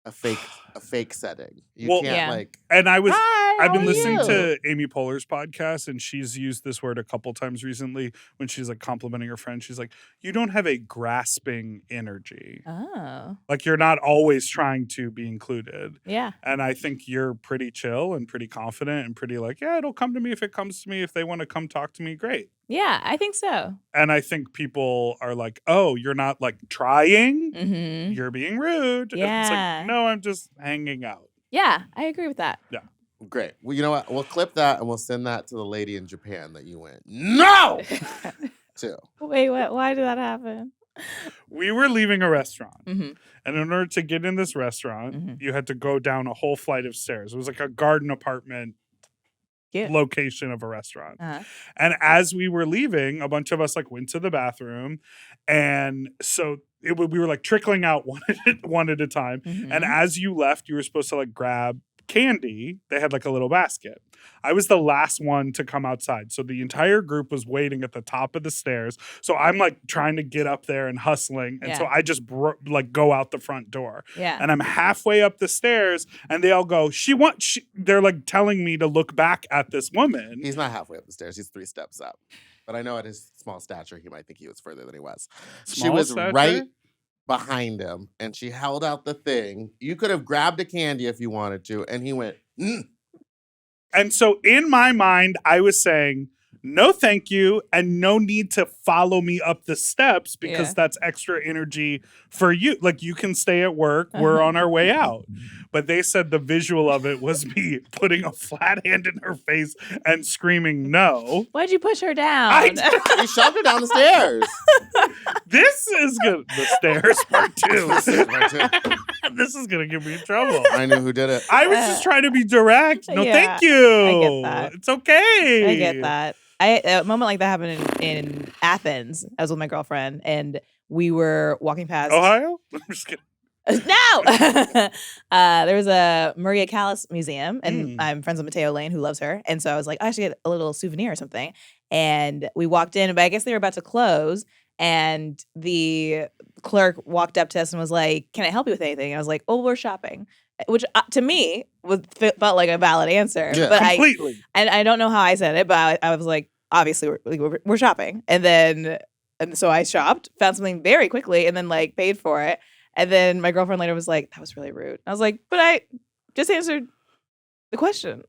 Speaker 1: A fake setting. You
Speaker 2: Well,
Speaker 1: can't
Speaker 4: Yeah.
Speaker 1: like.
Speaker 2: and I was
Speaker 1: Hi,
Speaker 2: I've
Speaker 1: how
Speaker 2: been
Speaker 1: are
Speaker 2: listening
Speaker 1: you?"
Speaker 2: to Amy Poehler's podcast, and she's used this word a couple times recently when she's like complimenting her friend. She's like, "You don't have a grasping energy.
Speaker 4: Oh.
Speaker 2: Like you're not always trying to be included."
Speaker 4: Yeah.
Speaker 2: And I think you're pretty chill and pretty confident and pretty like, yeah, it'll come to me if it comes to me. If they want to come talk to me, great.
Speaker 4: Yeah, I think so.
Speaker 2: And I think people are like, oh, you're not like trying.
Speaker 4: Mhm.
Speaker 2: You're being rude. And it's
Speaker 4: Yeah.
Speaker 2: like, no, I'm just hanging out.
Speaker 4: Yeah, I agree with that.
Speaker 1: Great. Well, you know what? We'll clip that and we'll send that to the lady in Japan that you went. No! To.
Speaker 4: Wait, what? Why did that happen?
Speaker 2: We were leaving a restaurant.
Speaker 4: Mm-hmm.
Speaker 2: And in order to get in this restaurant,
Speaker 4: Mhm.
Speaker 2: you had to go down a whole flight of stairs. It was like a garden apartment
Speaker 4: Cute.
Speaker 2: location of a restaurant.
Speaker 4: Uh-huh.
Speaker 2: And as we were leaving, a bunch of us like went to the bathroom. And so we were like trickling out one at a time.
Speaker 4: Mhm.
Speaker 2: And as you left, you were supposed to like grab candy. They had like a little basket. I was the last one to come outside. So the entire group was waiting at the top of the stairs. So I'm like trying to get up there and hustling. And so
Speaker 4: Yeah.
Speaker 2: I just like go out the front door.
Speaker 4: Yeah.
Speaker 2: And I'm halfway up the stairs and they all go, they're like telling me to look back at this woman.
Speaker 1: He's not halfway up the stairs. He's 3 steps up. But I know at his small stature, he might think he was further than he was. She
Speaker 2: Small
Speaker 1: was
Speaker 2: stature?
Speaker 1: right behind him and she held out the thing. You could have grabbed a candy if you wanted to. And he went,
Speaker 2: And so in my mind, I was saying, no, thank you. And no need to follow me up the steps because
Speaker 4: Yeah.
Speaker 2: that's extra energy for you. Like you can stay at work. We're on our way out. But they said the visual of it was me putting a flat hand in her face and screaming, no.
Speaker 4: Why'd you push her down?
Speaker 1: he shoved her down the stairs.
Speaker 2: This is good. The stairs part two.
Speaker 1: Right, too.
Speaker 2: This is going to get me in trouble.
Speaker 1: I knew who did it.
Speaker 2: I was just trying to be direct. No,
Speaker 4: Yeah,
Speaker 2: thank you.
Speaker 4: I get that.
Speaker 2: It's okay.
Speaker 4: I get that. A moment like that happened in Athens. I was with my girlfriend, and we were walking past.
Speaker 2: Ohio? I'm just kidding.
Speaker 4: No! There was a Maria Callas museum, and I'm friends with Mateo Lane, who loves her. And so I was like, I should get a little souvenir or something. And we walked in, but I guess they were about to close. And the clerk walked up to us and was like, "Can I help you with anything?" And I was like, "Oh, we're shopping," which to me felt like a valid answer.
Speaker 1: Yeah.
Speaker 4: But
Speaker 2: Completely.
Speaker 4: I don't know how I said it, but I was like, obviously we're shopping, and so I shopped, found something very quickly, and then like paid for it. And then my girlfriend later was like, "That was really rude." I was like, "But I just answered the question."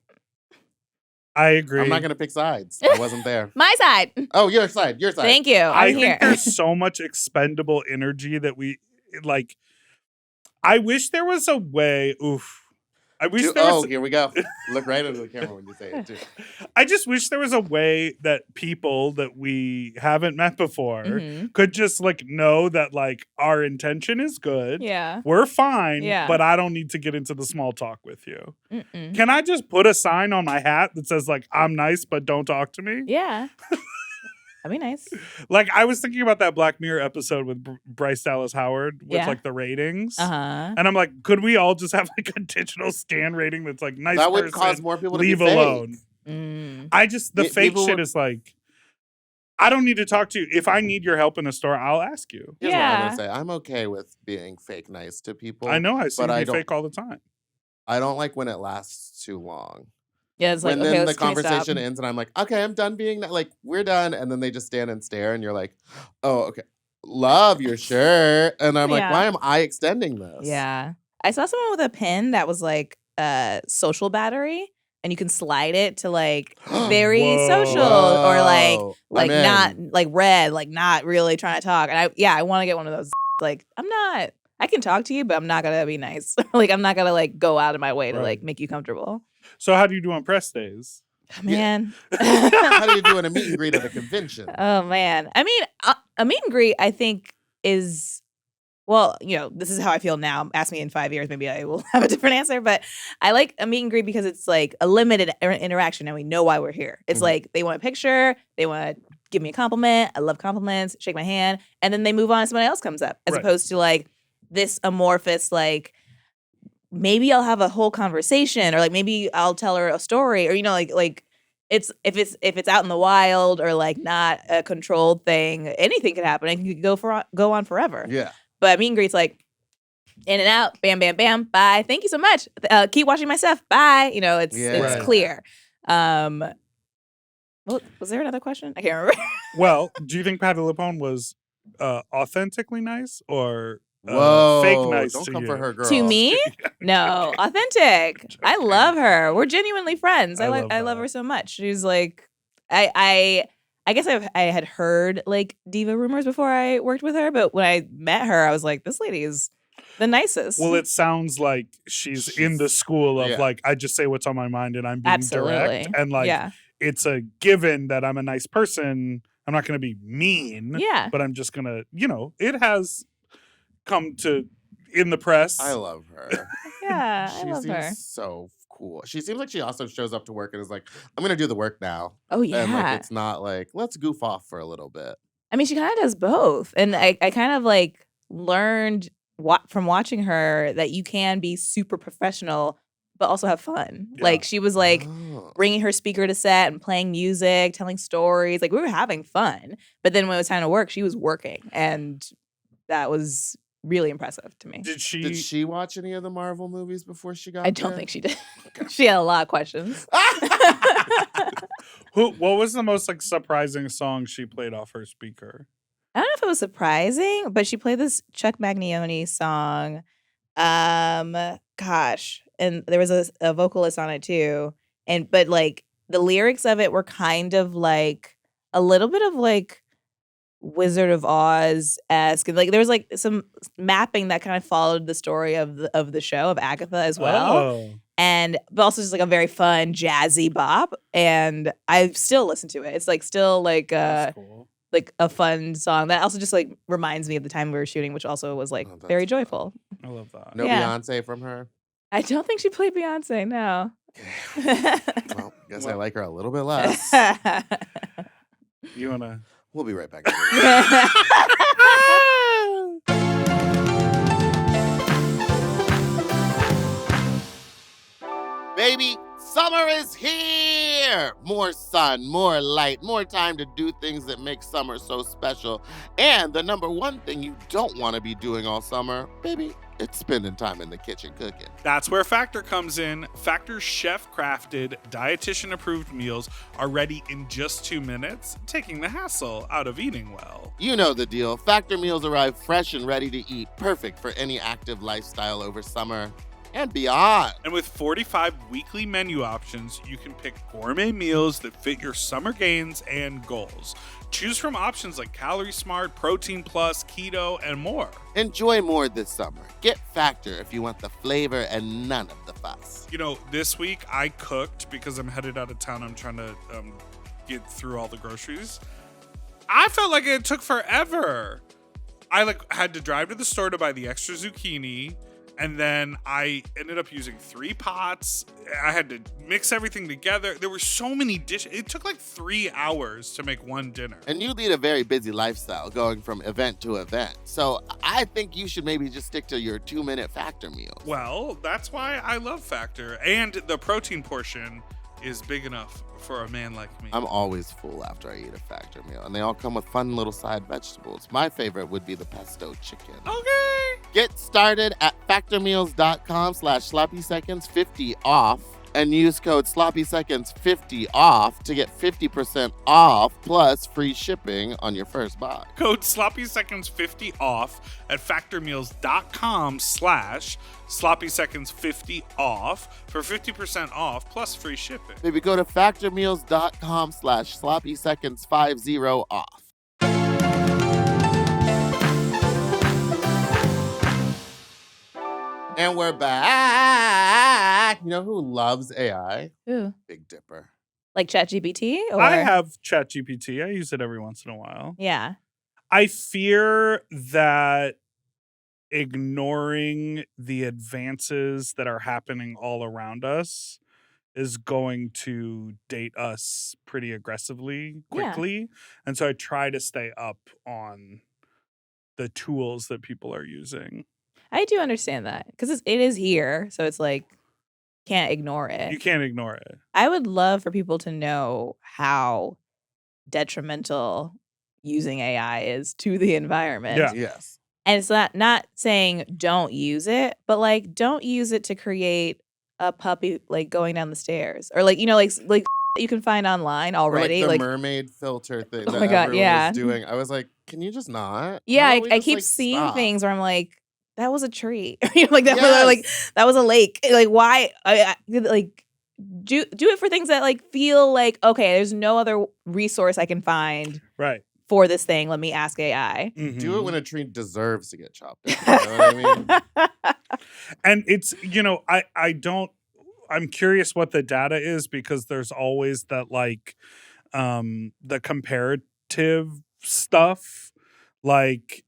Speaker 2: I agree.
Speaker 1: I'm not going to pick sides. I wasn't there.
Speaker 4: My side.
Speaker 1: Oh, your side. Your side.
Speaker 4: Thank you.
Speaker 2: I
Speaker 4: I'm here.
Speaker 2: think there's so much expendable energy that we like. I wish there was a way. Oof. I wish there was.
Speaker 1: Here we go. Look right into the camera when you say it, too.
Speaker 2: I just wish there was a way that people that we haven't met before
Speaker 4: Mhm.
Speaker 2: could just like know that like our intention is good.
Speaker 4: Yeah.
Speaker 2: We're fine,
Speaker 4: Yeah.
Speaker 2: but I don't need to get into the small talk with you.
Speaker 4: Mm-mm.
Speaker 2: Can I just put a sign on my hat that says like I'm nice but don't talk to me?
Speaker 4: Yeah. That'd be nice.
Speaker 2: Like I was thinking about that Black Mirror episode with Bryce Dallas Howard with
Speaker 4: Yeah.
Speaker 2: like the ratings.
Speaker 4: Uh-huh.
Speaker 2: And I'm like, could we all just have like a digital scan rating that's like nice
Speaker 1: That would
Speaker 2: person,
Speaker 1: cause more people
Speaker 2: leave
Speaker 1: to be
Speaker 2: alone.
Speaker 4: Mm.
Speaker 2: I just the fake
Speaker 1: People
Speaker 2: shit
Speaker 1: would-
Speaker 2: is like I don't need to talk to you. If I need your help in a store, I'll ask you.
Speaker 1: Here's what I'm
Speaker 4: Yeah.
Speaker 1: going to say. I'm okay with being fake nice to people.
Speaker 2: I know I see
Speaker 1: but
Speaker 2: you
Speaker 1: I
Speaker 2: be
Speaker 1: don't-
Speaker 2: fake all the time.
Speaker 1: I don't like when it lasts too long.
Speaker 4: Yeah, it's like,
Speaker 1: When
Speaker 4: okay,
Speaker 1: then the
Speaker 4: let's can we stop?
Speaker 1: conversation ends and I'm like, okay, I'm done being like, we're done. And then they just stand and stare and you're like, oh, okay. Love your shirt. And I'm like,
Speaker 4: Yeah.
Speaker 1: why am I extending this?
Speaker 4: Yeah. I saw someone with a pin that was like a social battery, and you can slide it to like very
Speaker 2: Whoa.
Speaker 4: social or like
Speaker 1: Whoa,
Speaker 4: like
Speaker 1: I'm
Speaker 4: not
Speaker 1: in.
Speaker 4: like red, like not really trying to talk. And I want to get one of those. Like I can talk to you, but I'm not gonna be nice. Like I'm not gonna like go out of my way to
Speaker 2: Right.
Speaker 4: like make you comfortable.
Speaker 2: So how do you do on press days?
Speaker 4: Man.
Speaker 1: How do you do in a meet and greet at a convention?
Speaker 4: Oh man. I mean, a meet and greet I think is, well, this is how I feel now. Ask me in 5 years, maybe I will have a different answer. But I like a meet and greet because it's like a limited interaction and we know why we're here. It's
Speaker 1: Mhm.
Speaker 4: like they want a picture, they want to give me a compliment. I love compliments, shake my hand, and then they move on and somebody else comes up. As
Speaker 2: Right.
Speaker 4: opposed to like this amorphous, like maybe I'll have a whole conversation or like maybe I'll tell her a story or like it's if it's out in the wild or like not a controlled thing, anything could happen. It could go on forever.
Speaker 1: Yeah.
Speaker 4: But meet and greet's like in and out, bam, bam, bam, bye. Thank you so much. Keep watching my stuff. Bye. It's
Speaker 1: Yeah.
Speaker 2: Right.
Speaker 4: clear. Well, was there another question? I can't remember.
Speaker 2: Well, do you think Patti LuPone was authentically nice or
Speaker 1: Whoa.
Speaker 2: fake nice
Speaker 1: Don't
Speaker 2: to
Speaker 1: come
Speaker 2: you?
Speaker 1: for her, girl.
Speaker 4: To me? No, authentic. I love her. We're genuinely friends. I
Speaker 2: love
Speaker 4: love
Speaker 2: that.
Speaker 4: her so much. She's like, I guess I had heard like diva rumors before I worked with her, but when I met her, I was like, this lady is the nicest.
Speaker 2: Well, it sounds like she's in the school of
Speaker 1: Yeah.
Speaker 2: like I just say what's on my mind and I'm being
Speaker 4: Absolutely.
Speaker 2: direct and like
Speaker 4: yeah,
Speaker 2: it's a given that I'm a nice person. I'm not going to be mean,
Speaker 4: yeah.
Speaker 2: but I'm just going to, it has come to in the press.
Speaker 1: I love her.
Speaker 4: Yeah, I
Speaker 1: She
Speaker 4: love
Speaker 1: seems
Speaker 4: her.
Speaker 1: so cool. She seems like she also shows up to work and is like, I'm going to do the work now.
Speaker 4: Oh yeah.
Speaker 1: And like, it's not like, let's goof off for a little bit.
Speaker 4: I mean, she kind of does both, and I kind of like learned from watching her that you can be super professional but also have fun.
Speaker 2: Yeah.
Speaker 4: Like she was like
Speaker 1: Oh.
Speaker 4: bringing her speaker to set and playing music, telling stories. Like we were having fun, but then when it was time to work, she was working, and that was really impressive to me.
Speaker 2: Did she?
Speaker 1: Did she watch any of the Marvel movies before she got
Speaker 4: I don't
Speaker 1: there?
Speaker 4: think she did. She had a lot of questions.
Speaker 2: What was the most like surprising song she played off her speaker?
Speaker 4: I don't know if it was surprising, but she played this Chuck Mangione song. Gosh, and there was a vocalist on it too. But like the lyrics of it were kind of like a little bit of like Wizard of Oz-esque. And like there was like some mapping that kind of followed the story of the show of Agatha as well.
Speaker 2: Oh.
Speaker 4: But also just like a very fun jazzy bop. And I still listen to it. It's like still like
Speaker 2: That's cool.
Speaker 4: like a fun song that also just like reminds me of the time we were shooting, which also was like
Speaker 1: Oh, that's
Speaker 4: very
Speaker 1: fun.
Speaker 4: joyful.
Speaker 2: I love that.
Speaker 1: No
Speaker 4: Yeah.
Speaker 1: Beyonce from her?
Speaker 4: I don't think she played Beyonce, no.
Speaker 1: Well, guess I like her a little bit less.
Speaker 2: You wanna?
Speaker 1: We'll be right back. Baby, Summer is here! More sun, more light, more time to do things that make summer so special. And the number one thing you don't want to be doing all summer, baby, it's spending time in the kitchen cooking.
Speaker 2: That's where Factor comes in. Factor's chef-crafted, dietitian-approved meals are ready in just 2 minutes, taking the hassle out of eating well.
Speaker 1: You know the deal. Factor meals arrive fresh and ready to eat, perfect for any active lifestyle over summer and beyond.
Speaker 2: And with 45 weekly menu options, you can pick gourmet meals that fit your summer gains and goals. Choose from options like Calorie Smart, Protein Plus, Keto, and more.
Speaker 1: Enjoy more this summer. Get Factor if you want the flavor and none of the fuss.
Speaker 2: You know, this week I cooked because I'm headed out of town. I'm trying to get through all the groceries. I felt like it took forever. I had to drive to the store to buy the extra zucchini. And then I ended up using 3 pots. I had to mix everything together. There were so many dishes. It took like 3 hours to make one dinner.
Speaker 1: And you lead a very busy lifestyle going from event to event. So I think you should maybe just stick to your 2-minute Factor meals.
Speaker 2: Well, that's why I love Factor. And the protein portion is big enough for a man like me.
Speaker 1: I'm always full after I eat a Factor meal. And they all come with fun little side vegetables. My favorite would be the pesto chicken.
Speaker 2: Okay.
Speaker 1: Get started at factormeals.com/sloppyseconds50 off and use code sloppyseconds50 off to get 50% off plus free shipping on your first buy.
Speaker 2: Code sloppyseconds50 off at factormeals.com/sloppyseconds50 off for 50% off plus free shipping.
Speaker 1: Baby, go to factormeals.com/sloppyseconds50 off. And we're back. You know who loves AI?
Speaker 4: Ooh.
Speaker 1: Big Dipper.
Speaker 4: Like ChatGPT? Or?
Speaker 2: I have ChatGPT. I use it every once in a while.
Speaker 4: Yeah.
Speaker 2: I fear that ignoring the advances that are happening all around us is going to date us pretty aggressively quickly. And so I try to stay up on the tools that people are using.
Speaker 4: I do understand that because it is here. So it's like, can't ignore it.
Speaker 2: You can't ignore it.
Speaker 4: I would love for people to know how detrimental using AI is to the environment.
Speaker 2: Yeah.
Speaker 1: Yes.
Speaker 4: And it's not saying don't use it, but like don't use it to create a puppy like going down the stairs or like, you know, like you can find online already.
Speaker 1: Like
Speaker 4: Like
Speaker 1: the mermaid filter thing
Speaker 4: Oh
Speaker 1: that
Speaker 4: my God,
Speaker 1: everyone
Speaker 4: yeah.
Speaker 1: was doing. I was like, can you just not?
Speaker 4: yeah,
Speaker 1: Why don't we
Speaker 4: I
Speaker 1: just,
Speaker 4: keep
Speaker 1: like,
Speaker 4: seeing
Speaker 1: stop?
Speaker 4: things where I'm like, that was a tree. You know, like that was
Speaker 1: Yes.
Speaker 4: like that was a lake. Like why? I like do it for things that like feel like okay. There's no other resource I can find
Speaker 2: Right.
Speaker 4: for this thing. Let me ask AI.
Speaker 2: Mhm.
Speaker 1: Do it when a tree deserves to get chopped down. You know what I mean?
Speaker 2: And it's, you know, I'm curious what the data is because there's always that like the comparative stuff, like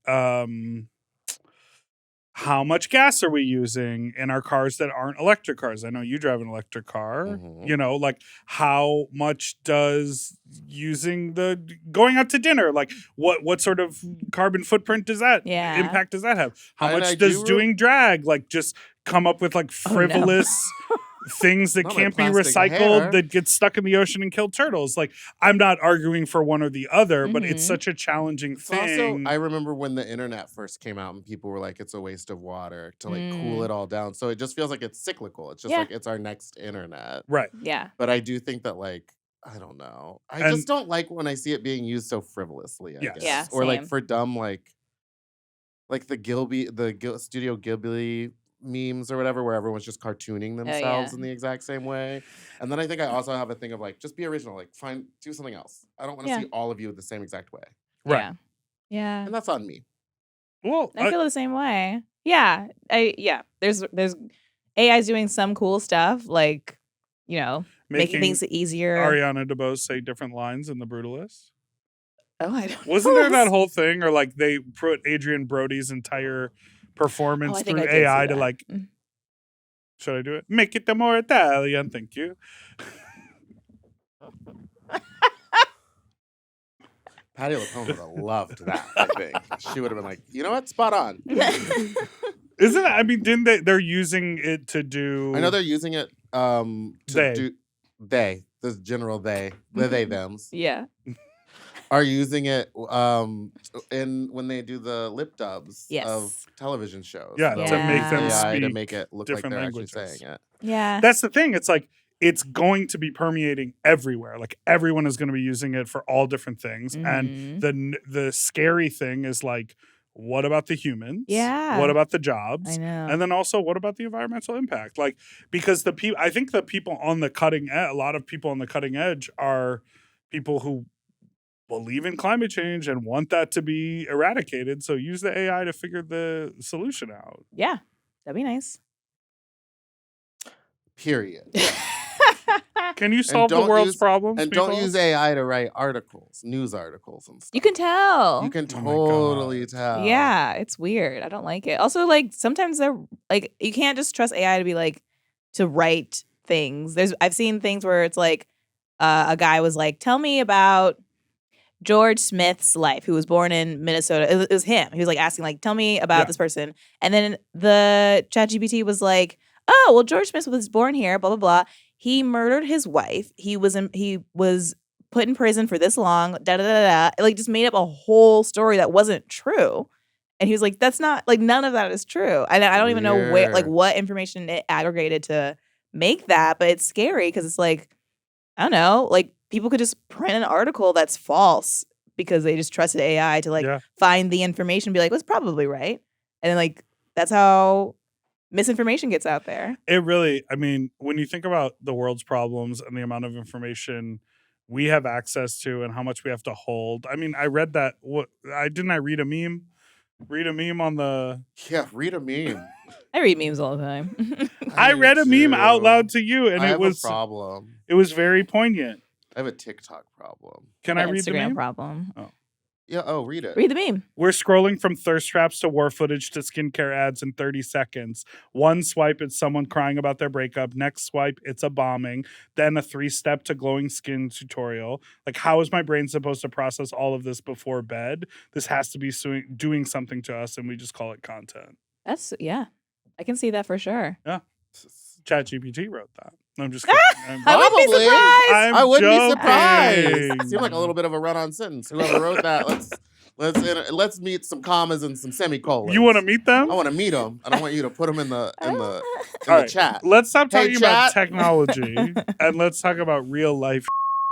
Speaker 2: how much gas are we using in our cars that aren't electric cars? I know you drive an electric car.
Speaker 1: Mhm.
Speaker 2: You know, like how much does going out to dinner, like what sort of carbon footprint does that
Speaker 4: Yeah.
Speaker 2: impact does that have? How
Speaker 1: And
Speaker 2: much
Speaker 1: I
Speaker 2: does
Speaker 1: do
Speaker 2: doing drag like just come up with like
Speaker 4: Oh, no.
Speaker 2: frivolous things that
Speaker 1: Not my
Speaker 2: can't be
Speaker 1: plastic
Speaker 2: recycled
Speaker 1: hair.
Speaker 2: that get stuck in the ocean and kill turtles? Like I'm not arguing for one or the other, but it's
Speaker 4: Mhm.
Speaker 2: such a challenging
Speaker 1: It's also,
Speaker 2: thing.
Speaker 1: I remember when the internet first came out and people were like, it's a waste of water to like cool
Speaker 4: Mm.
Speaker 1: it all down. So it just feels like it's cyclical. It's just
Speaker 4: Yeah.
Speaker 1: like it's our next internet.
Speaker 2: Right.
Speaker 4: Yeah.
Speaker 1: But I do think that like, I don't know. I
Speaker 2: And-
Speaker 1: just don't like when I see it being used so frivolously, I
Speaker 2: Yes.
Speaker 1: guess.
Speaker 4: Yeah,
Speaker 1: Or like
Speaker 4: same.
Speaker 1: for dumb like the Studio Ghibli memes or whatever, where everyone's just cartooning themselves
Speaker 4: yeah.
Speaker 1: in the exact same way. And then I think I also have a thing of like, just be original, like do something else. I don't want to
Speaker 4: Yeah.
Speaker 1: see all of you the same exact way.
Speaker 2: Right.
Speaker 4: Yeah. Yeah.
Speaker 1: And that's on me.
Speaker 2: Well,
Speaker 4: I feel the same way. Yeah. There's AI's doing some cool stuff, like, you know, making things easier.
Speaker 2: Ariana DeBose say different lines in The Brutalist.
Speaker 4: Oh, I don't
Speaker 2: Wasn't
Speaker 4: know
Speaker 2: there that
Speaker 4: this.
Speaker 2: whole thing, or like they put Adrian Brody's entire performance
Speaker 4: Oh, I think
Speaker 2: through
Speaker 4: I did see
Speaker 2: AI to
Speaker 4: that.
Speaker 2: like, should I do it? Make it more Italian, thank you.
Speaker 1: Patti LuPone would have loved that, I think. She would have been like, you know what? Spot on.
Speaker 2: Isn't it? I mean, didn't they're using it to do?
Speaker 1: I know they're using it
Speaker 2: They.
Speaker 1: this general they thems
Speaker 4: Yeah.
Speaker 1: are using it in when they do the lip dubs
Speaker 4: Yes.
Speaker 1: of television shows.
Speaker 2: Yeah,
Speaker 1: They'll
Speaker 4: to make
Speaker 1: use
Speaker 4: them
Speaker 1: AI to
Speaker 2: speak
Speaker 1: make it look like
Speaker 2: different
Speaker 1: they're
Speaker 2: languages.
Speaker 1: actually saying it.
Speaker 4: Yeah.
Speaker 2: That's the thing. It's like it's going to be permeating everywhere. Like everyone is going to be using it for all different things. And the scary thing is like, what about the humans?
Speaker 4: Yeah.
Speaker 2: What about the jobs?
Speaker 4: I know.
Speaker 2: And then also, what about the environmental impact? Like, because I think the people on the cutting edge, a lot of people on the cutting edge are people who believe in climate change and want that to be eradicated. So use the AI to figure the solution out.
Speaker 4: Yeah. That'd be nice.
Speaker 1: Period.
Speaker 2: Can you solve the world's problems?
Speaker 1: And
Speaker 2: people?
Speaker 1: don't use AI to write articles, news articles and stuff.
Speaker 4: You can tell.
Speaker 1: You can
Speaker 2: Oh my
Speaker 1: totally
Speaker 2: God.
Speaker 1: tell.
Speaker 4: Yeah, it's weird. I don't like it. Also, like sometimes they're like you can't just trust AI to be like to write things. I've seen things where it's like a guy was like, "Tell me about George Smith's life, who was born in Minnesota." It was him. He was like asking, like, "Tell me about this person," and then the ChatGPT was like, "Oh, well, George Smith was born here. Blah blah blah. He murdered his wife. He was put in prison for this long. Da da da da." It, like just made up a whole story that wasn't true. And he was like, "That's not like none of that is true." And I don't even know where like what information it aggregated to make that, but it's scary because it's like I don't know, like people could just print an article that's false because they just trusted AI to like find the information, and be like, "Well, it's probably right," and then like that's how misinformation gets out there.
Speaker 2: It really, I mean, when you think about the world's problems and the amount of information we have access to and how much we have to hold. I mean, I read that. I read a meme? Read a meme on the.
Speaker 1: Yeah, read a meme.
Speaker 4: I read memes all the time.
Speaker 2: I read a meme out loud to you, and it was
Speaker 1: a problem.
Speaker 2: It was very poignant.
Speaker 1: I have a TikTok problem.
Speaker 2: Can I read the
Speaker 4: Instagram
Speaker 2: meme?
Speaker 4: problem.
Speaker 2: Oh.
Speaker 1: Yeah. Oh, read it.
Speaker 4: Read the meme.
Speaker 2: We're scrolling from thirst traps to war footage to skincare ads in 30 seconds. One swipe, it's someone crying about their breakup. Next swipe, it's a bombing. Then a 3-step to glowing skin tutorial. Like, how is my brain supposed to process all of this before bed? This has to be doing something to us, and we just call it content.
Speaker 4: Yeah. I can see that for sure.
Speaker 2: Yeah. ChatGPT wrote that. I'm just kidding.
Speaker 4: I wouldn't be surprised.
Speaker 1: I wouldn't be
Speaker 2: joking.
Speaker 1: surprised. Seemed like a little bit of a run-on sentence. Whoever wrote that, let's meet some commas and some semicolons.
Speaker 2: You want to meet them?
Speaker 1: I want to meet them, and I want you to put them in the
Speaker 2: right,
Speaker 1: chat.
Speaker 2: Let's stop talking about
Speaker 1: chat.
Speaker 2: technology and let's talk about real life.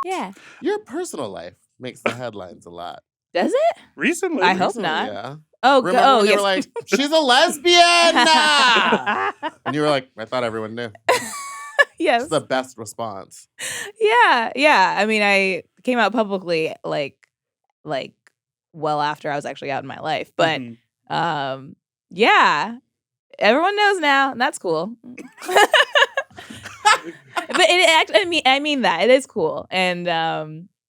Speaker 4: Yeah.
Speaker 1: Your personal life makes the headlines a lot.
Speaker 4: Does it?
Speaker 2: Recently,
Speaker 4: I hope not.
Speaker 1: Yeah.
Speaker 4: Oh,
Speaker 1: Remember when they
Speaker 4: yes.
Speaker 1: were like, "She's a lesbian," and you were like, "I thought everyone knew."
Speaker 4: Yes.
Speaker 1: It's the best response.
Speaker 4: Yeah. I mean, I came out publicly like well after I was actually out in my life, but yeah, everyone knows now, and that's cool. But I mean that it is cool, and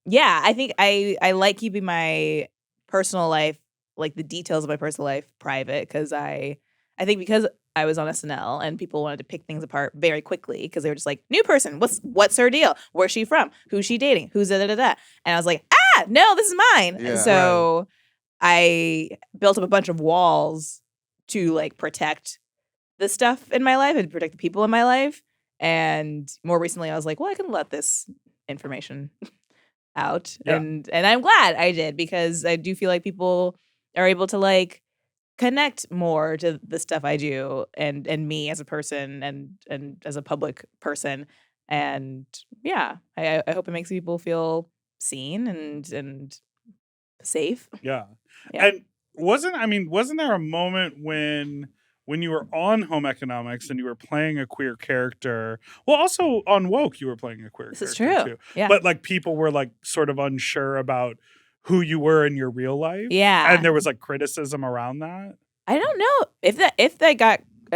Speaker 4: yeah, I think I like keeping my personal life, like the details of my personal life, private because I think because I was on SNL and people wanted to pick things apart very quickly because they were just like, new person, what's her deal? Where's she from? Who's she dating? Who's da da da da? And I was like, no, this is mine.
Speaker 1: Yeah,
Speaker 4: and so I built up a bunch of walls to like protect the stuff in my life and protect the people in my life. And more recently, I was like, well, I can let this information out, and I'm glad I did because I do feel like people are able to like connect more to the stuff I do and me as a person and as a public person. And yeah, I hope it makes people feel seen and safe.
Speaker 2: Yeah. And wasn't there a moment when you were on Home Economics and you were playing a queer character? Well, also on Woke, you were playing a queer character.
Speaker 4: This is true.
Speaker 2: Too.
Speaker 4: Yeah.
Speaker 2: But like people were like sort of unsure about who you were in your real life.
Speaker 4: Yeah.
Speaker 2: And there was like criticism around that.
Speaker 4: I don't know if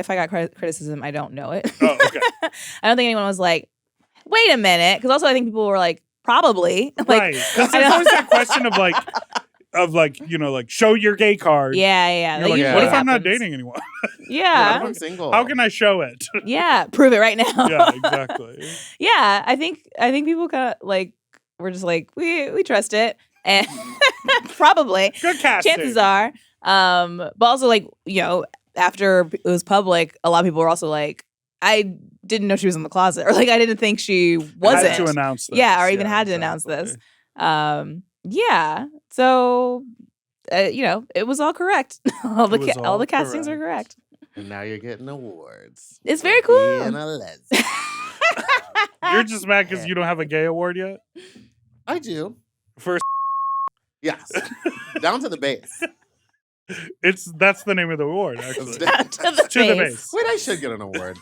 Speaker 4: I got criticism. I don't know it.
Speaker 2: Oh, okay.
Speaker 4: I don't think anyone was like, wait a minute. Because also I think people were like, probably. Like,
Speaker 2: right. Because there's always that question of like, you know, like show your gay card.
Speaker 4: Yeah.
Speaker 2: You're like, what if I'm not dating anyone?
Speaker 4: Yeah.
Speaker 1: I'm single.
Speaker 2: How can I show it?
Speaker 4: Yeah. Prove it right now.
Speaker 2: Yeah, exactly.
Speaker 4: Yeah. I think people kind of like, we're just like, we trust it. And probably.
Speaker 2: Good casting.
Speaker 4: Chances are. But also like, you know, after it was public, a lot of people were also like, I didn't know she was in the closet, or like I didn't think she
Speaker 2: Had
Speaker 4: wasn't.
Speaker 2: to announce this.
Speaker 4: Yeah, or even had to announce this. Yeah. So, it was all correct. all the castings were correct.
Speaker 1: And now you're getting awards.
Speaker 4: It's
Speaker 1: for
Speaker 4: very cool.
Speaker 1: Being a lesbian.
Speaker 2: You're just mad because you don't have a gay award yet?
Speaker 1: I do.
Speaker 2: First,
Speaker 1: Yes. Down to the base.
Speaker 2: that's the name of the award, actually.
Speaker 4: Down to the base.
Speaker 1: Wait, I should get an award.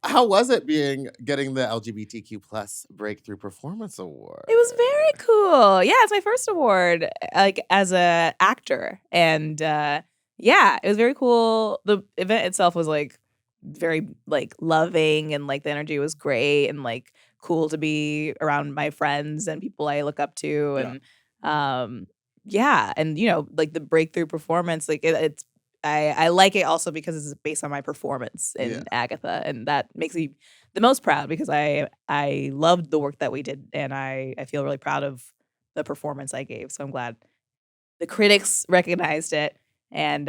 Speaker 1: How was it getting the LGBTQ plus Breakthrough Performance Award?
Speaker 4: It was very cool. Yeah, it's my first award, like as a actor, and yeah, it was very cool. The event itself was like very like loving, and like the energy was great, and like cool to be around my friends and people I look up to, and yeah, and like the breakthrough performance, like it's. I like it also because it's based on my performance in Agatha, and that makes me the most proud because I loved the work that we did, and I feel really proud of the performance I gave. So I'm glad the critics recognized it, and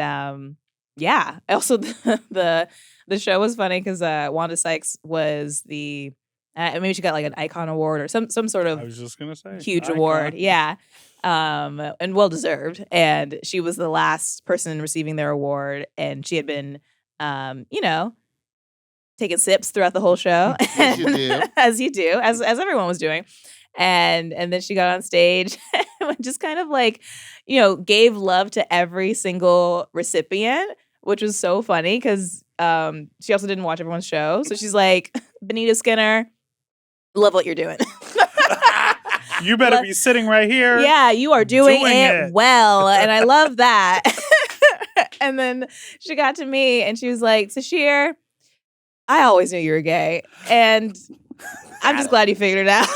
Speaker 4: yeah. Also, the show was funny because Wanda Sykes was the maybe she got like an icon award or some sort of
Speaker 2: I was just gonna say
Speaker 4: huge award, yeah. And well deserved. And she was the last person receiving their award, and she had been, taking sips throughout the whole show,
Speaker 1: As you do.
Speaker 4: as you do, as everyone was doing. And then she got on stage and just kind of like, gave love to every single recipient, which was so funny because she also didn't watch everyone's show. So she's like, Benita Skinner, love what you're doing.
Speaker 2: You better be sitting right here.
Speaker 4: Yeah, you are doing it well. And I love that. And then she got to me and she was like, Sasheer, I always knew you were gay. And I'm just glad you figured it out.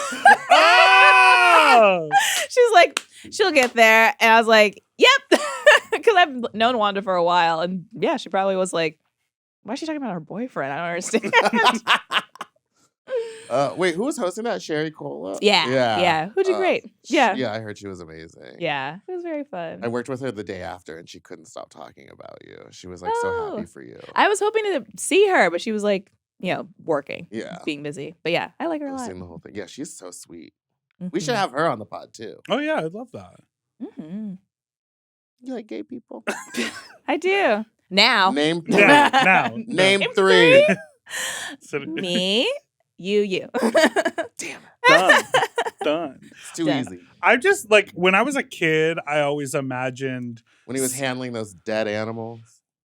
Speaker 2: Oh!
Speaker 4: She's like, she'll get there. And I was like, yep. Because I've known Wanda for a while. And yeah, she probably was like, why is she talking about her boyfriend? I don't understand.
Speaker 1: Wait, who was hosting that? Sherry Cola?
Speaker 4: Yeah. Who did great. Yeah.
Speaker 1: Yeah, I heard she was amazing.
Speaker 4: Yeah. It was very fun.
Speaker 1: I worked with her the day after, and she couldn't stop talking about you. She was like so happy for you.
Speaker 4: I was hoping to see her, but she was like, working.
Speaker 1: Yeah.
Speaker 4: Being busy. But yeah, I like her a lot.
Speaker 1: I've seen the whole thing. Yeah, she's so sweet.
Speaker 4: Mm-hmm.
Speaker 1: We should have her on the pod too.
Speaker 2: Oh yeah, I'd love that.
Speaker 4: Mm-hmm.
Speaker 1: You like gay people?
Speaker 4: I do. Now.
Speaker 1: Name
Speaker 2: Now.
Speaker 1: Name three.
Speaker 4: Me, you.
Speaker 1: Damn
Speaker 2: Done. Done.
Speaker 1: It's too
Speaker 4: Done.
Speaker 1: easy.
Speaker 2: I just like when I was a kid, I always imagined
Speaker 1: When he was handling those dead animals.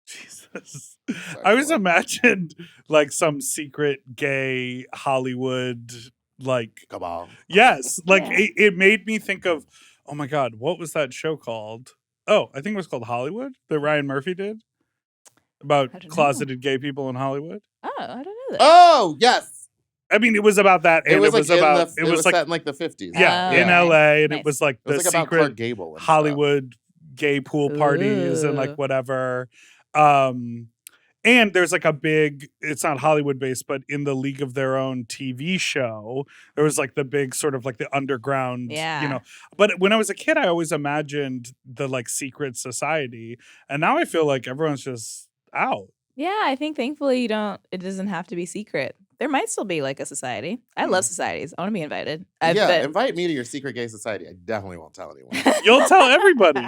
Speaker 2: Jesus.
Speaker 1: Sorry,
Speaker 2: I always
Speaker 1: go on.
Speaker 2: imagined like some secret gay Hollywood like
Speaker 1: Come on.
Speaker 2: yes, like
Speaker 4: Yeah.
Speaker 2: it made me think of oh my god, what was that show called? Oh, I think it was called Hollywood that Ryan Murphy did
Speaker 4: I
Speaker 2: about
Speaker 4: don't know.
Speaker 2: closeted gay people in Hollywood.
Speaker 4: Oh, I don't know that.
Speaker 1: Oh, yes.
Speaker 2: I mean, it was about that, and
Speaker 1: It was, like
Speaker 2: about
Speaker 1: it was set in like the 50s.
Speaker 2: yeah,
Speaker 4: Oh,
Speaker 2: in LA, and
Speaker 4: nice.
Speaker 2: it was like
Speaker 1: It was
Speaker 2: the
Speaker 1: like about Clark
Speaker 2: secret
Speaker 1: Gable and
Speaker 2: Hollywood gay pool parties and
Speaker 4: Ooh.
Speaker 2: like whatever. And there's like a big, it's not Hollywood based, but in the League of Their Own TV show, there was like the big sort of like the underground,
Speaker 4: Yeah.
Speaker 2: But when I was a kid, I always imagined the like secret society. And now I feel like everyone's just out.
Speaker 4: Yeah, I think thankfully it doesn't have to be secret. There might still be like a society. I love societies. I want to be invited.
Speaker 1: Invite me to your secret gay society. I definitely won't tell anyone.
Speaker 2: You'll tell everybody.